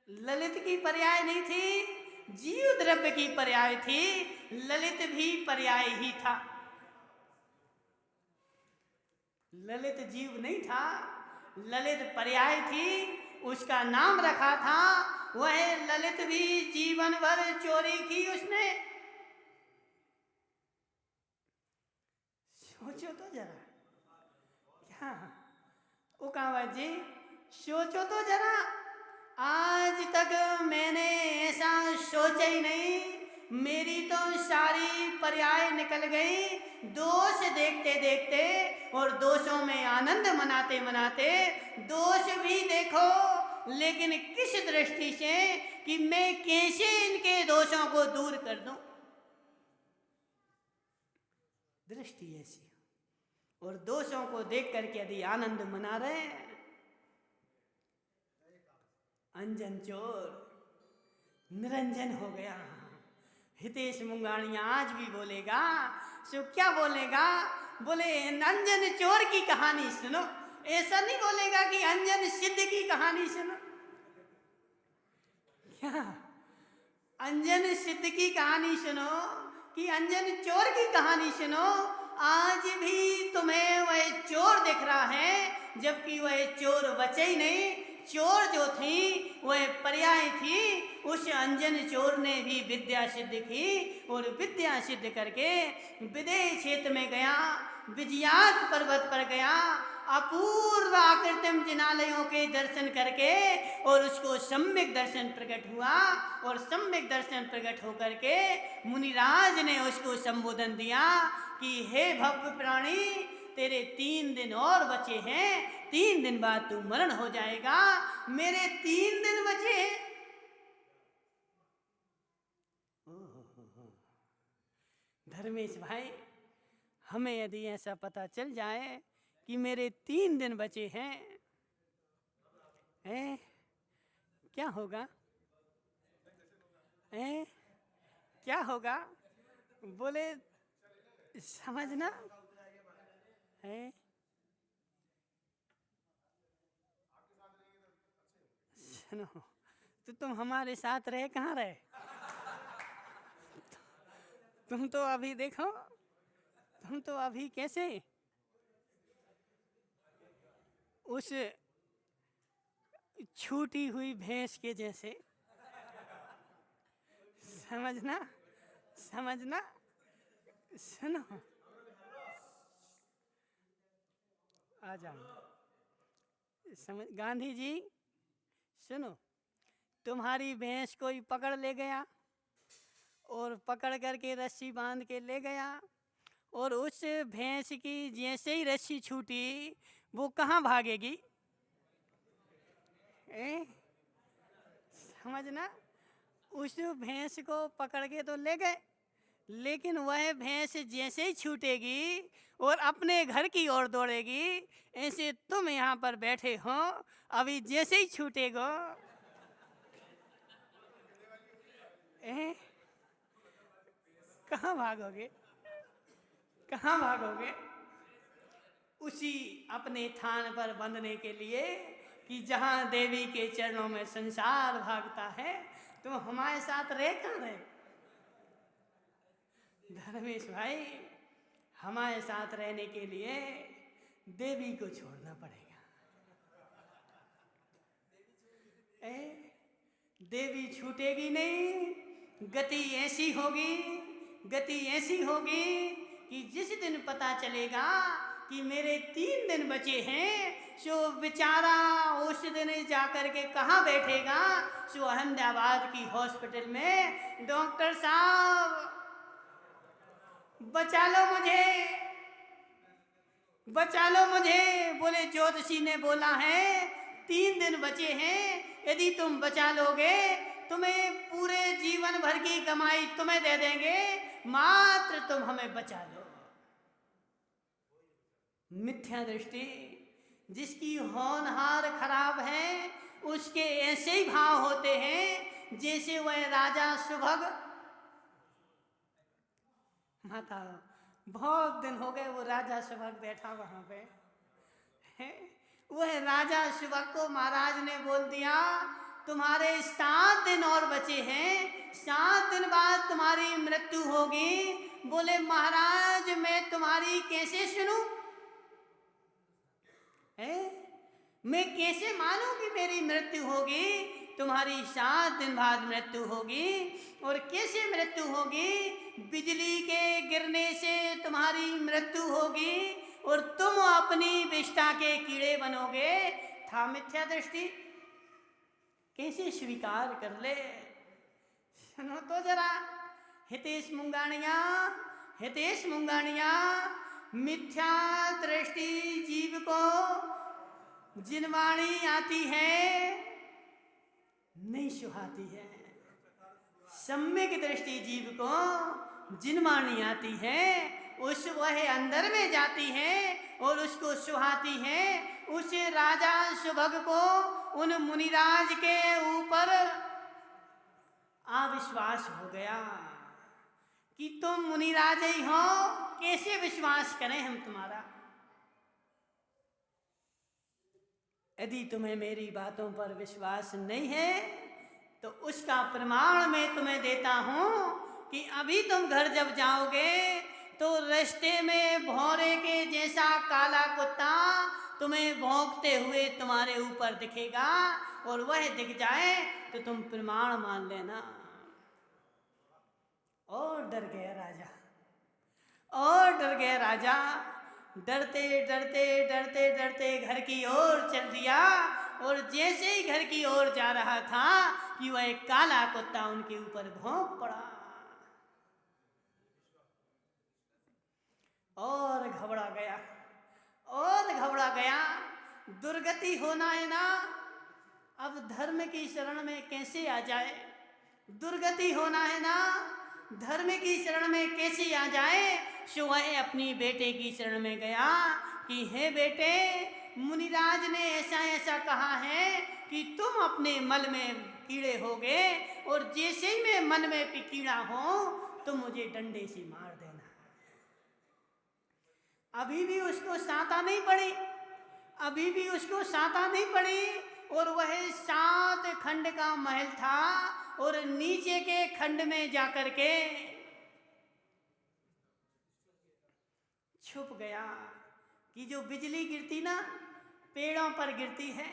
ललित की पर्याय नहीं थी, जीव द्रव्य की पर्याय थी। ललित भी पर्याय ही था, ललित जीव नहीं था, ललित पर्याय थी। उसका नाम रखा था, वह ललित भी जीवन भर चोरी की उसने। सोचो तो जरा, क्या उकावत जी, सोचो तो जरा, आज तक मैंने ऐसा सोचा ही नहीं। मेरी तो सारी पर्याय निकल गई, दोष देखते देखते और दोषों में आनंद मनाते मनाते। दोष भी देखो, लेकिन किस दृष्टि से कि मैं कैसे इनके दोषों को दूर कर दूं। दृष्टि ऐसी, और दोषों को देख करके यदि आनंद मना रहे हैं। अंजन चोर निरंजन हो गया। हितेश मुंगाणिया आज भी बोलेगा, सो क्या बोलेगा, बोले अंजन चोर की कहानी सुनो। ऐसा नहीं बोलेगा कि अंजन सिद्ध की कहानी सुनो। क्या अंजन सिद्ध की कहानी सुनो कि अंजन चोर की कहानी सुनो। आज भी तुम्हें वह चोर दिख रहा है, जबकि वह चोर बचे ही नहीं। चोर जो थी वह पर्याय थी। उस अंजन चोर ने भी विद्या सिद्ध की, और विद्या सिद्ध करके विदेह क्षेत्र में गया, विजयात पर्वत पर गया, अपूर्व आकृतिम जिनालयों के दर्शन करके, और उसको सम्यक दर्शन प्रकट हुआ। और सम्यक दर्शन प्रकट होकर के मुनिराज ने उसको संबोधन दिया कि हे भव्य प्राणी, तेरे 3 दिन और बचे हैं, 3 दिन बाद तू मरण हो जाएगा। मेरे 3 दिन बचे हैं। धर्मेश भाई, हमें यदि ऐसा पता चल जाए कि मेरे 3 दिन बचे हैं, क्या होगा? क्या होगा? बोले समझना है। सुनो, तो तुम हमारे साथ रहे कहाँ रहे? तुम तो अभी देखो तुम तो अभी कैसे उस छूटी हुई भैंस के जैसे, समझना समझना। सुनो, आ जाओ, समझ गांधी जी, सुनो, तुम्हारी भैंस कोई पकड़ ले गया और पकड़ करके रस्सी बांध के ले गया, और उस भैंस की जैसे ही रस्सी छूटी वो कहाँ भागेगी? समझना, उस भैंस को पकड़ के तो ले गए, लेकिन वह भैंस जैसे ही छूटेगी और अपने घर की ओर दौड़ेगी। ऐसे तुम यहाँ पर बैठे हो, अभी जैसे ही छूटेगो कहाँ भागोगे? कहाँ भागोगे? उसी अपने थान पर बंधने के लिए कि जहाँ देवी के चरणों में संसार भागता है, तो हमारे साथ रह कहाँ रहे? धर्मेश भाई, हमारे साथ रहने के लिए देवी को छोड़ना पड़ेगा। देवी छूटेगी नहीं, गति ऐसी होगी, गति ऐसी होगी कि जिस दिन पता चलेगा कि मेरे 3 दिन बचे हैं, सो बेचारा उस दिन जाकर के कहाँ बैठेगा? सो अहमदाबाद की हॉस्पिटल में, डॉक्टर साहब बचा लो मुझे, बचा लो मुझे। बोले ज्योतिषी ने बोला है 3 दिन बचे हैं, यदि तुम बचा लोगे तुम्हें पूरे जीवन भर की कमाई तुम्हें दे देंगे, मात्र तुम हमें बचा लो। मिथ्या दृष्टि, जिसकी होनहार खराब है उसके ऐसे ही भाव होते हैं जैसे वह राजा सुभग। माता, बहुत दिन हो गए वो राजा सुभग बैठा वहां पे है। वह राजा सुभग को महाराज ने बोल दिया तुम्हारे 7 दिन और बचे हैं, 7 दिन बाद तुम्हारी मृत्यु होगी। बोले महाराज मैं तुम्हारी कैसे सुनूं? मैं कैसे मानूं कि मेरी मृत्यु होगी? तुम्हारी 7 दिन बाद मृत्यु होगी। और कैसे मृत्यु होगी? बिजली के गिरने से तुम्हारी मृत्यु होगी और तुम अपनी विष्ठा के कीड़े बनोगे। था मिथ्या दृष्टि, कैसे स्वीकार कर ले? सुनो तो जरा, हितेश मुंगानिया, हितेश मुंगानिया, मिथ्या दृष्टि जीव को जिनवाणी आती है नहीं सुहाती है, सम्यक दृष्टि जीव को जिनवाणी आती है, उस वह अंदर में जाती है और उसको सुहाती है। उस राजा सुभग को उन मुनिराज के ऊपर अविश्वास हो गया कि तुम मुनिराज ही हो, कैसे विश्वास करें हम तुम्हारा? यदि तुम्हें मेरी बातों पर विश्वास नहीं है तो उसका प्रमाण मैं तुम्हें देता हूं कि अभी तुम घर जब जाओगे तो रास्ते में भौरे के जैसा काला कुत्ता तुम्हें भौंकते हुए तुम्हारे ऊपर दिखेगा, और वह दिख जाए तो तुम प्रमाण मान लेना। और डर गया राजा, और डर गया राजा। डरते डरते डरते डरते घर की ओर चल दिया, और जैसे ही घर की ओर जा रहा था कि वह एक काला कुत्ता उनके ऊपर भौंक पड़ा और घबरा गया, और घबरा गया। दुर्गति होना है ना, अब धर्म की शरण में कैसे आ जाए? दुर्गति होना है ना, धर्म की शरण में कैसे आ जाए? सो वह अपनी बेटे की शरण में गया कि हे बेटे, मुनिराज ने ऐसा ऐसा कहा है कि तुम अपने मल में कीड़े होगे, और जैसे ही मैं मन में कीड़ा हो तुम मुझे डंडे से मार देना। अभी भी उसको सांता नहीं पड़ी, अभी भी उसको सांता नहीं पड़ी, और वह 7 खंड का महल था, और नीचे के खंड में जाकर के छुप गया। कि जो बिजली गिरती ना पेड़ों पर गिरती है,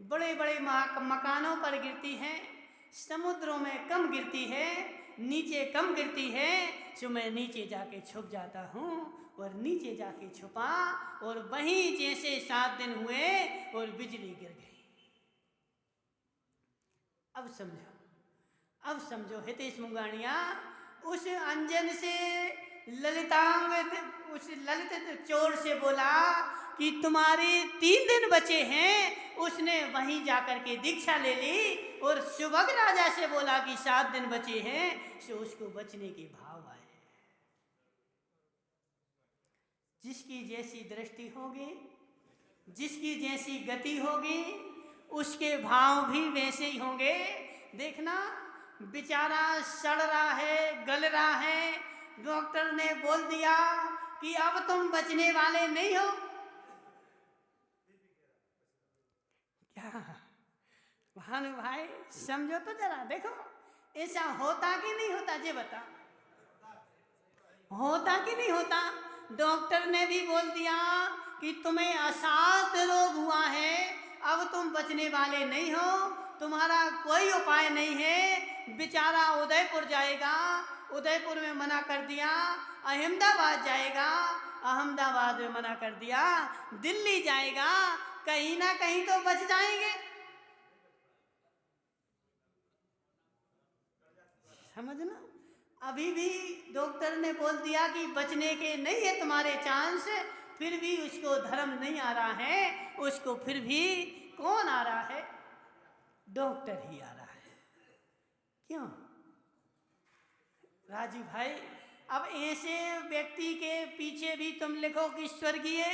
बड़े बड़े मकानों पर गिरती है, समुद्रों में कम गिरती है, नीचे कम गिरती है, तो मैं नीचे जाके छुप जाता हूँ। और नीचे जाके छुपा और वहीं जैसे 7 दिन हुए और बिजली गिर गई। अब समझो हितेश मुंगानिया, उस अंजन से उस ललित चोर से बोला कि तुम्हारे 3 दिन बचे हैं। उसने वहीं जाकर के दीक्षा ले ली और सुभग राजा से बोला कि 7 दिन बचे हैं, तो उसको बचने के भाव आए। जिसकी जैसी दृष्टि होगी, जिसकी जैसी गति होगी, उसके भाव भी वैसे ही होंगे। देखना, बेचारा सड़ रहा है, गल रहा है, डॉक्टर ने बोल दिया कि अब तुम बचने वाले नहीं हो। क्या भानु भाई समझो तो जरा, देखो ऐसा होता कि नहीं होता, जे बता, होता कि नहीं होता। डॉक्टर ने भी बोल दिया कि तुम्हें असाध्य रोग हुआ है, अब तुम बचने वाले नहीं हो, तुम्हारा कोई उपाय नहीं है। बेचारा उदयपुर जाएगा, उदयपुर में मना कर दिया, अहमदाबाद जाएगा, अहमदाबाद में मना कर दिया, दिल्ली जाएगा, कहीं ना कहीं तो बच जाएंगे। समझना, अभी भी डॉक्टर ने बोल दिया कि बचने के नहीं है तुम्हारे चांस, फिर भी उसको धर्म नहीं आ रहा है, उसको फिर भी कौन आ रहा है? डॉक्टर ही आ रहा है। क्यों राजू भाई? अब ऐसे व्यक्ति के पीछे भी तुम लिखो कि स्वर्गीय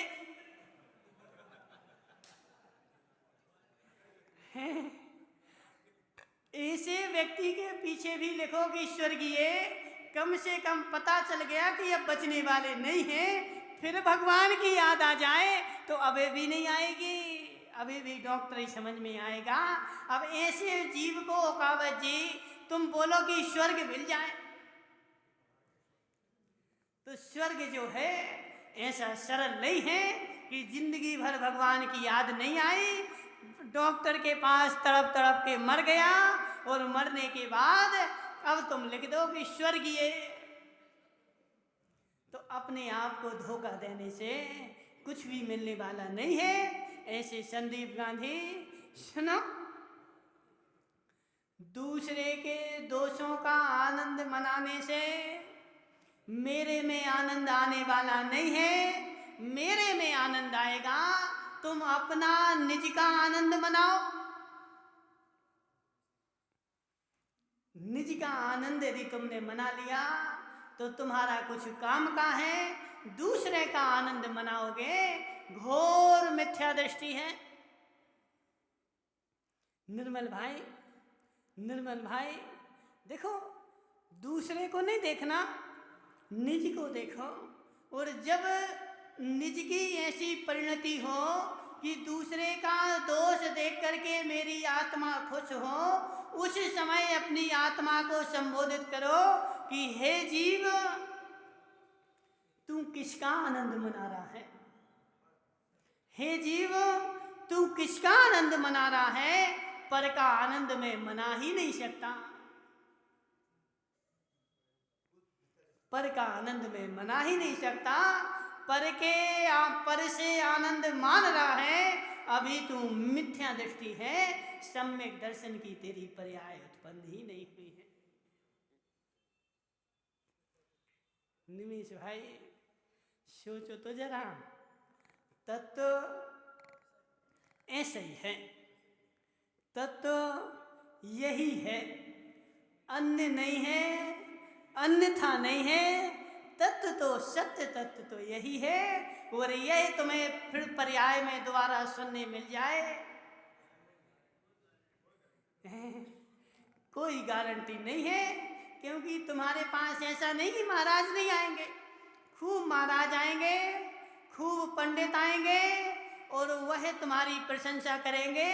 ऐसे व्यक्ति के पीछे भी लिखो कि स्वर्गीय, कम से कम पता चल गया कि अब बचने वाले नहीं हैं। फिर भगवान की याद आ जाए तो अभी भी नहीं आएगी, अभी भी डॉक्टर ही समझ में आएगा। अब ऐसे जीव को ओकावत जी तुम बोलो कि स्वर्ग मिल जाए, तो स्वर्ग जो है ऐसा सरल नहीं है कि जिंदगी भर भगवान की याद नहीं आई, डॉक्टर के पास तड़प तड़प के मर गया और मरने के बाद अब तुम लिख दो कि स्वर्गीय। तो अपने आप को धोखा देने से कुछ भी मिलने वाला नहीं है। ऐसे संदीप गांधी, सुनो, दूसरे के दोषों का आनंद मनाने से मेरे में आनंद आने वाला नहीं है। मेरे में आनंद आएगा, तुम अपना निज का आनंद मनाओ। निज का आनंद यदि तुमने मना लिया तो तुम्हारा कुछ काम का है। दूसरे का आनंद मनाओगे, घोर मिथ्या दृष्टि है। निर्मल भाई देखो, दूसरे को नहीं देखना, निज को देखो। और जब निज की ऐसी परिणति हो कि दूसरे का दोष देख करके मेरी आत्मा खुश हो, उस समय अपनी आत्मा को संबोधित करो कि हे जीव, तू किसका आनंद मना रहा है? हे जीव, तू किसका आनंद मना रहा है? पर का आनंद मैं मना ही नहीं सकता, पर का आनंद में मना ही नहीं सकता। पर से आनंद मान रहा है, अभी तू मिथ्या दृष्टि है, सम्यक दर्शन की तेरी पर्याय उत्पन्न ही नहीं हुई है। निमेश भाई सोचो तो जरा, तत्व ऐसा ही है, तत्व यही है, अन्य नहीं है, अन्यथा नहीं है। तत्व तो सत्य तत्व तो यही है। और यह तुम्हें फिर पर्याय में दोबारा सुनने मिल जाए, कोई गारंटी नहीं है, क्योंकि तुम्हारे पास ऐसा नहीं कि महाराज नहीं आएंगे। खूब महाराज आएंगे, खूब पंडित आएंगे और वह तुम्हारी प्रशंसा करेंगे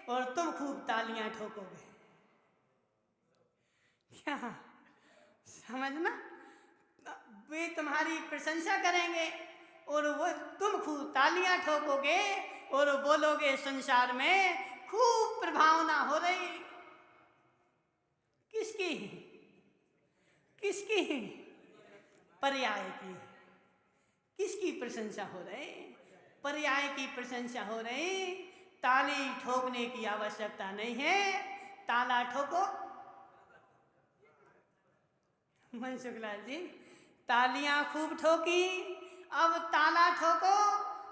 और तुम खूब तालियां ठोकोगे। क्या समझना? वे तुम्हारी प्रशंसा करेंगे और वो तुम खूब तालियां ठोकोगे और बोलोगे संसार में खूब प्रभावना हो रही। किसकी? किसकी? पर्याय की। किसकी प्रशंसा हो रही? पर्याय की प्रशंसा हो रही। ताली ठोकने की आवश्यकता नहीं है, ताला ठोको। मनसुखलाल जी, तालियां खूब ठोकी, अब ताला ठोको।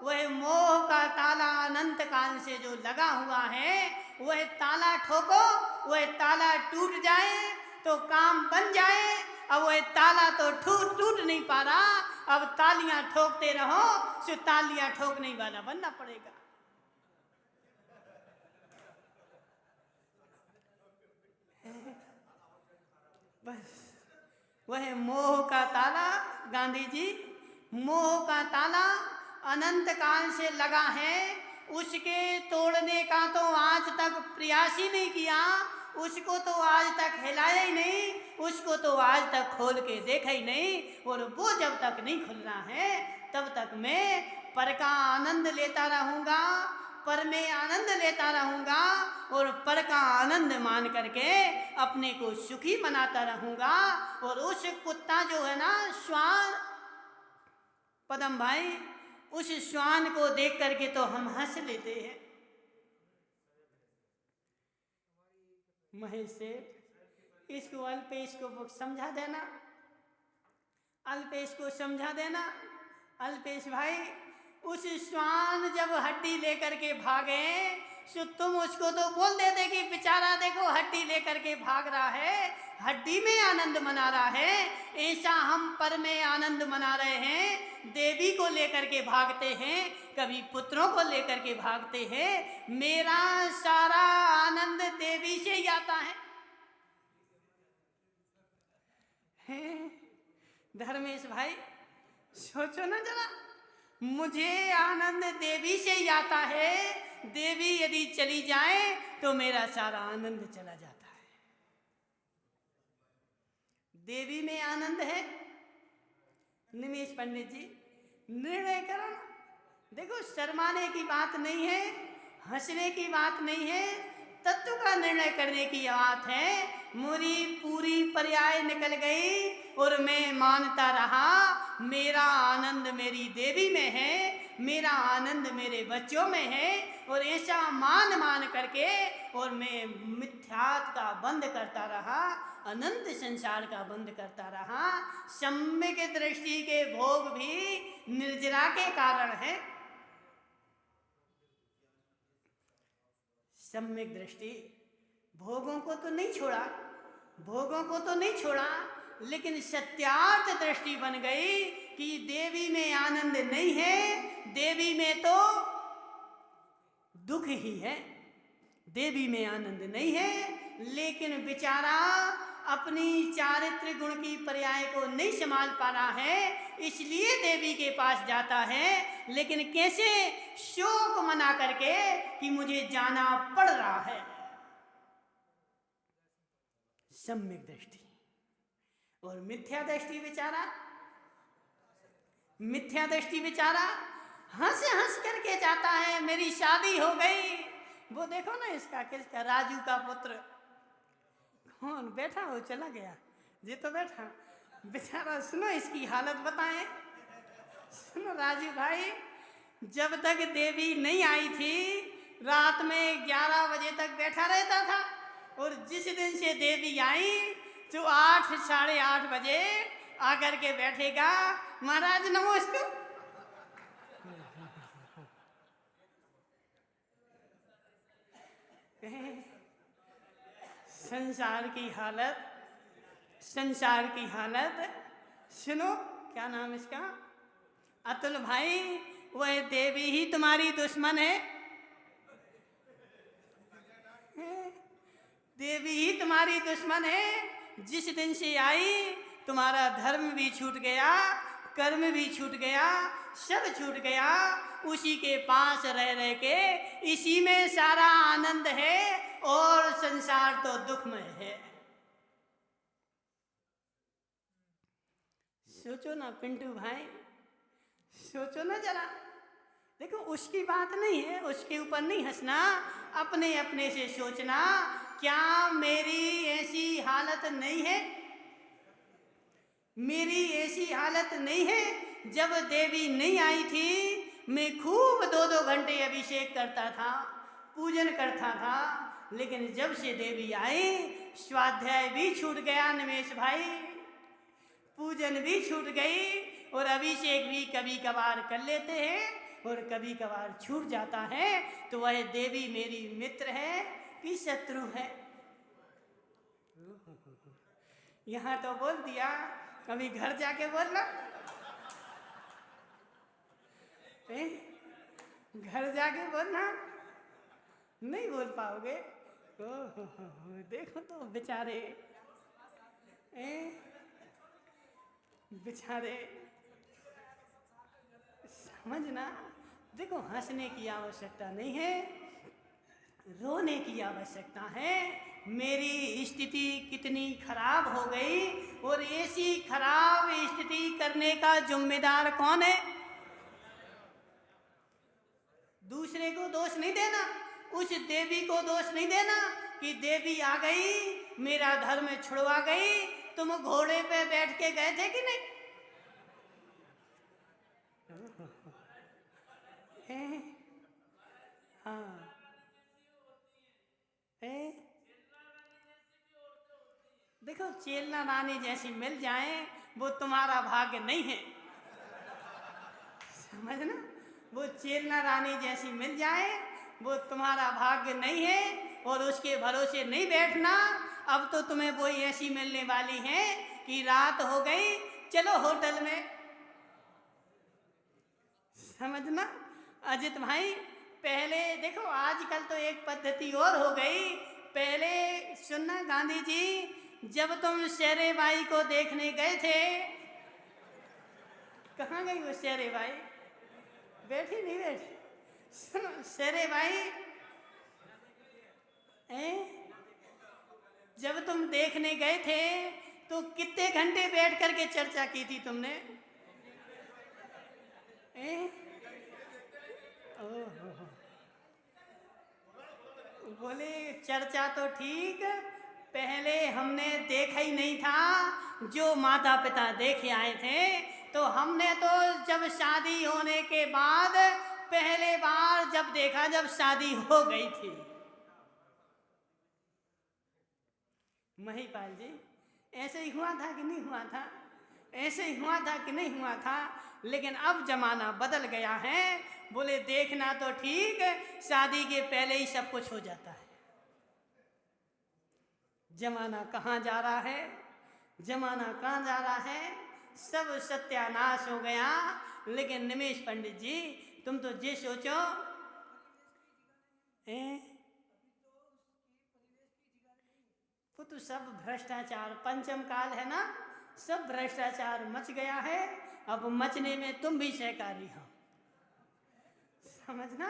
वह मोह का ताला अनंत काल से जो लगा हुआ है, वह ताला ठोको। वह ताला टूट जाए तो काम बन जाए। अब वह ताला तो टूट नहीं पा रहा, अब तालियां ठोकते रहो, सो तालियां ठोकने वाला बनना पड़ेगा। बस वह मोह का ताला, गांधी जी, मोह का ताला अनंत काल से लगा है। उसके तोड़ने का तो आज तक प्रयास ही नहीं किया, उसको तो आज तक हिलाया ही नहीं, उसको तो आज तक खोल के देखा ही नहीं। और वो जब तक नहीं खुलना है तब तक मैं पर का आनंद लेता रहूँगा, पर में आनंद लेता रहूँगा और पर का आनंद मान करके अपने को सुखी बनाता रहूँगा। और उस कुत्ता जो है ना, श्वान, पदम भाई, उस श्वान को देख करके तो हम हंस लेते हैं। महेश सेठ, इसको अल्पेश को समझा देना, अल्पेश को समझा देना। अल्पेश भाई, उस श्वान जब हड्डी लेकर के भागे, सो तुम उसको तो बोल देते कि बेचारा देखो हड्डी लेकर के भाग रहा है, हड्डी में आनंद मना रहा है। ऐसा हम पर में आनंद मना रहे हैं। देवी को लेकर के भागते हैं, कभी पुत्रों को लेकर के भागते हैं। मेरा सारा आनंद देवी से ही आता है। धर्मेश भाई, सोचो ना जरा, मुझे आनंद देवी से ही आता है। देवी यदि चली जाए तो मेरा सारा आनंद चला जाता है। देवी में आनंद है। निमेश पंडित जी, निर्णय करो ना। देखो, शर्माने की बात नहीं है, हंसने की बात नहीं है, तत्व का निर्णय करने की बात है। मेरी पूरी पर्याय निकल गई और मैं मानता रहा, मेरा आनंद मेरी देवी में है, मेरा आनंद मेरे बच्चों में है। और ऐसा मान करके और मैं मिथ्यात का बंद करता रहा, अनंत संसार का बंद करता रहा। सम्यक दृष्टि के भोग भी निर्जरा के कारण है। सम्यक दृष्टि भोगों को तो नहीं छोड़ा, भोगों को तो नहीं छोड़ा, लेकिन सत्यार्थ दृष्टि बन गई कि देवी में आनंद नहीं है, देवी में तो दुख ही है। देवी में आनंद नहीं है, लेकिन बेचारा अपनी चारित्र गुण की पर्याय को नहीं संभाल पा रहा है, इसलिए देवी के पास जाता है। लेकिन कैसे? शोक मना करके कि मुझे जाना पड़ रहा है। सम्यक दृष्टि और मिथ्या दृष्टि बेचारा, मिथ्या दृष्टि बेचारा हंस हंस करके जाता है, मेरी शादी हो गई। वो देखो ना, इसका किसका, राजू का पुत्र, कौन बैठा हो, चला गया, ये तो बैठा बेचारा। सुनो इसकी हालत बताएं। सुनो राजू भाई, जब तक देवी नहीं आई थी, रात में 11 बजे तक बैठा रहता था। और जिस दिन से देवी आई तो 8 साढ़े 8 बजे आकर के बैठेगा, महाराज नमस्ते। संसार की हालत, संसार की हालत। सुनो, क्या नाम इसका, अतुल भाई, वह देवी ही तुम्हारी दुश्मन है। देवी ही तुम्हारी दुश्मन है। जिस दिन से आई तुम्हारा धर्म भी छूट गया, कर्म भी छूट गया, सब छूट गया। उसी के पास रह रह के इसी में सारा आनंद है और संसार तो दुखमय है। सोचो ना पिंटू भाई, सोचो ना जरा। देखो उसकी बात नहीं है, उसके ऊपर नहीं हंसना, अपने अपने से सोचना, क्या मेरी ऐसी हालत नहीं है? मेरी ऐसी हालत नहीं है? जब देवी नहीं आई थी मैं खूब 2-2 घंटे अभिषेक करता था, पूजन करता था, लेकिन जब से देवी आई स्वाध्याय भी छूट गया निमेश भाई, पूजन भी छूट गई और अभिषेक भी कभी कभार कर लेते हैं और कभी कभार छूट जाता है। तो वह देवी मेरी मित्र है कि शत्रु है? यहाँ तो बोल दिया, अभी घर जाके बोलना। घर जाके बोलना, नहीं बोल पाओगे। देखो तो बेचारे, बेचारे, समझना। देखो हंसने की आवश्यकता नहीं है, रोने की आवश्यकता है। मेरी स्थिति कितनी खराब हो गई और ऐसी खराब स्थिति करने का जिम्मेदार कौन है? दूसरे को दोष नहीं देना, उस देवी को दोष नहीं देना कि देवी आ गई मेरा धर्म छुड़वा गई। तुम घोड़े पे बैठ के गए थे कि नहीं? हाँ, देखो चेलना रानी जैसी मिल जाए वो तुम्हारा भाग्य नहीं है, समझना। वो चेलना रानी जैसी मिल जाए वो तुम्हारा भाग्य नहीं है और उसके भरोसे नहीं बैठना। अब तो तुम्हें वही ऐसी मिलने वाली है कि रात हो गई चलो होटल में, समझना। अजित भाई पहले देखो, आजकल तो एक पद्धति और हो गई। पहले सुनना गांधी जी, जब तुम शेरे बाई को देखने गए थे, कहाँ गई वो शेरे बाई? बैठी नहीं बैठी? सुनो शेरे बाई, जब तुम देखने गए थे तो कितने घंटे बैठ करके चर्चा की थी तुमने? बोले चर्चा तो ठीक, पहले हमने देखा ही नहीं था, जो माता पिता देखे आए थे। तो हमने तो जब शादी होने के बाद पहले बार जब देखा जब शादी हो गई थी। महिपाल जी ऐसे ही हुआ था कि नहीं हुआ था? ऐसे ही हुआ था कि नहीं हुआ था? लेकिन अब जमाना बदल गया है। बोले देखना तो ठीक, शादी के पहले ही सब कुछ हो जाता है। जमाना कहाँ जा रहा है? जमाना कहाँ जा रहा है? सब सत्यानाश हो गया। लेकिन निमेश पंडित जी तुम तो ये सोचो, वो तो सब भ्रष्टाचार, पंचम काल है ना, सब भ्रष्टाचार मच गया है। अब मचने में तुम भी सहकारी हो, समझना।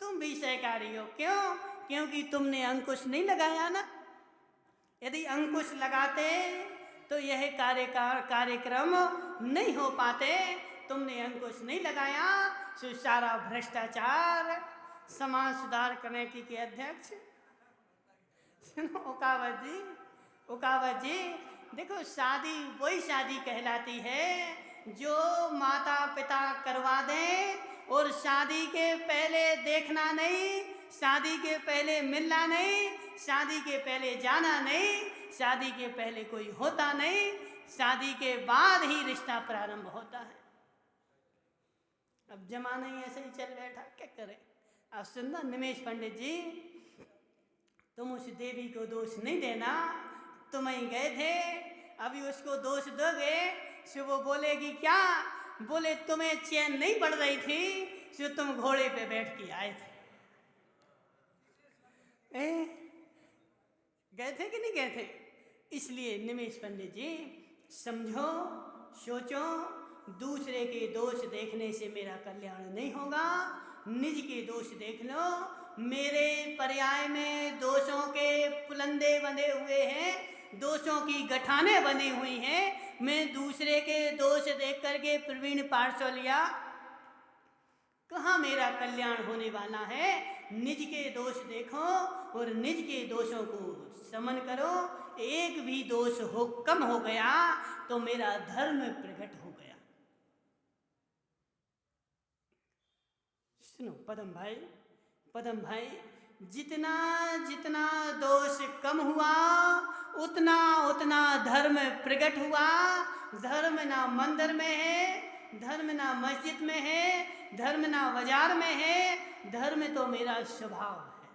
तुम भी सहकारी हो। क्यों? क्योंकि तुमने अंकुश नहीं लगाया ना। यदि अंकुश लगाते तो यह कार्यक्रम नहीं हो पाते। तुमने अंकुश नहीं लगाया, तो सारा भ्रष्टाचार। समाज सुधार कमेटी के अध्यक्ष उकावत जी देखो, शादी वही शादी कहलाती है जो माता पिता करवा दें और शादी के पहले देखना नहीं, शादी के पहले मिलना नहीं, शादी के पहले जाना नहीं, शादी के पहले कोई होता नहीं, शादी के बाद ही रिश्ता प्रारंभ होता है। अब जमाना ही ऐसे ही चल बैठा, क्या करें। अब सुनना निमेश पंडित जी, तुम उस देवी को दोष नहीं देना। तुम ही गए थे, अभी उसको दोष दोगे तो वो बोलेगी क्या? बोले तुम्हें चैन नहीं पड़ रही थी तो तुम घोड़े पे बैठ के आए थे। गए थे कि नहीं गए थे? इसलिए निमेश पंडित जी समझो, सोचो, दूसरे के दोष देखने से मेरा कल्याण नहीं होगा। निज के दोष देख लो। मेरे पर्याय में दोषों के पुलंदे बंधे हुए हैं, दोषों की गठाने बनी हुई हैं। मैं दूसरे के दोष देख करके प्रवीण पाठशालिया कहाँ मेरा कल्याण होने वाला है। निज के दोष देखो और निज के दोषों को समन करो। एक भी दोष हो कम हो गया तो मेरा धर्म प्रकट हो गया। सुनो पदम भाई, जितना जितना दोष कम हुआ उतना उतना धर्म प्रकट हुआ। धर्म ना मंदिर में है, धर्म ना मस्जिद में है, धर्म ना बाजार में है, धर्म तो मेरा स्वभाव है।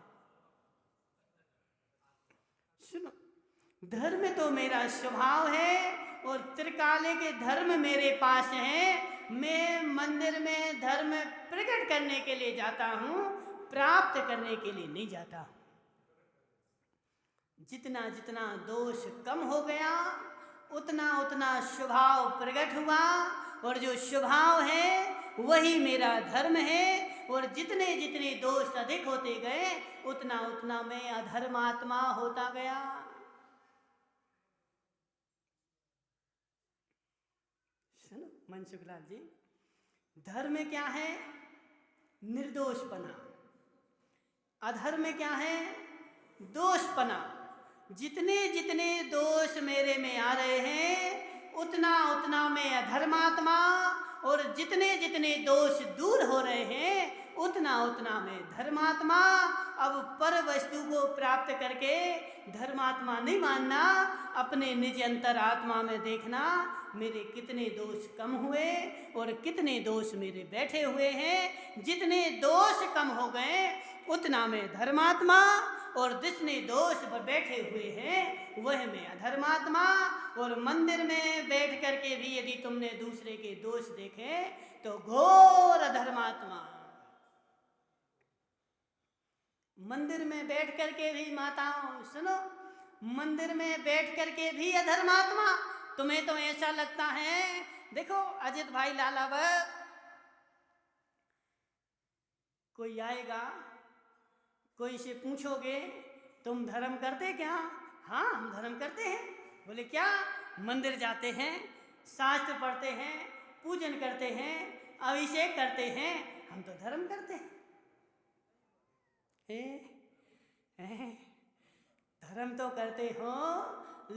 सुनो, धर्म तो मेरा स्वभाव है और त्रिकाले के धर्म मेरे पास हैं। मैं मंदिर में धर्म प्रकट करने के लिए जाता हूँ, प्राप्त करने के लिए नहीं जाता हूँ। जितना जितना दोष कम हो गया उतना उतना स्वभाव प्रकट हुआ और जो स्वभाव है वही मेरा धर्म है। और जितने जितने दोष अधिक होते गए उतना उतना मैं अधर्मात्मा होता गया। सुनो मनसुखलाल जी, धर्म क्या है? निर्दोषपना। अधर्म क्या है? दोषपना। जितने जितने दोष मेरे में आ रहे हैं उतना उतना मैं अधर्मात्मा, और जितने जितने दोष दूर हो रहे हैं उतना उतना मैं धर्मात्मा। अब पर वस्तु को प्राप्त करके धर्मात्मा नहीं मानना, अपने निज अंतरात्मा में देखना मेरे कितने दोष कम हुए और कितने दोष मेरे बैठे हुए हैं। जितने दोष कम हो गए उतना मैं धर्मात्मा, और जितने दोष पर बैठे हुए हैं वह मैं अधर्मात्मा। और मंदिर में बैठ करके भी यदि तुमने दूसरे के दोष देखे तो घोर अधर्मात्मा। मंदिर में बैठ करके भी माताओं सुनो, मंदिर में बैठ करके भी अधर्मात्मा। तुम्हें तो ऐसा लगता है, देखो अजित भाई लालावत, कोई आएगा, कोई से पूछोगे तुम धर्म करते क्या? हाँ हम धर्म करते हैं। बोले क्या? मंदिर जाते हैं, शास्त्र पढ़ते हैं, पूजन करते हैं, अभिषेक करते हैं, हम तो धर्म करते हैं। धर्म तो करते हो,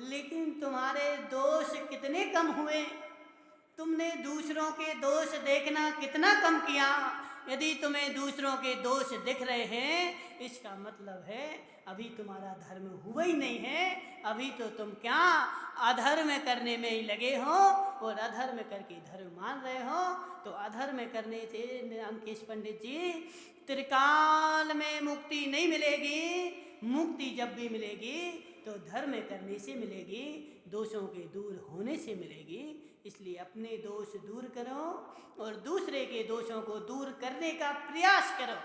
लेकिन तुम्हारे दोष कितने कम हुए? तुमने दूसरों के दोष देखना कितना कम किया? यदि तुम्हें दूसरों के दोष दिख रहे हैं इसका मतलब है अभी तुम्हारा धर्म हुआ ही नहीं है। अभी तो तुम क्या अधर्म करने में ही लगे हो, और अधर्म करके धर्म मान रहे हो। तो अधर्म करने से अंकेश पंडित जी त्रिकाल में मुक्ति नहीं मिलेगी। मुक्ति जब भी मिलेगी तो धर्म करने से मिलेगी, दोषों के दूर होने से मिलेगी। इसलिए अपने दोष दूर करो और दूसरे के दोषों को दूर करने का प्रयास करो।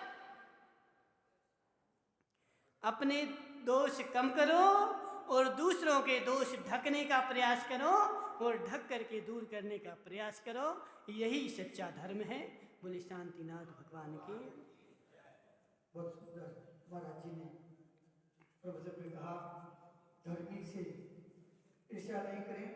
अपने दोष कम करो और दूसरों के दोष ढकने का प्रयास करो, और ढक करके दूर करने का प्रयास करो। यही सच्चा धर्म है। बोले शांतिनाथ भगवान की। बहुत सुंदर महाराज जी ने प्रोफेसर ने कहा, धर्मी से ईर्ष्या नहीं करें।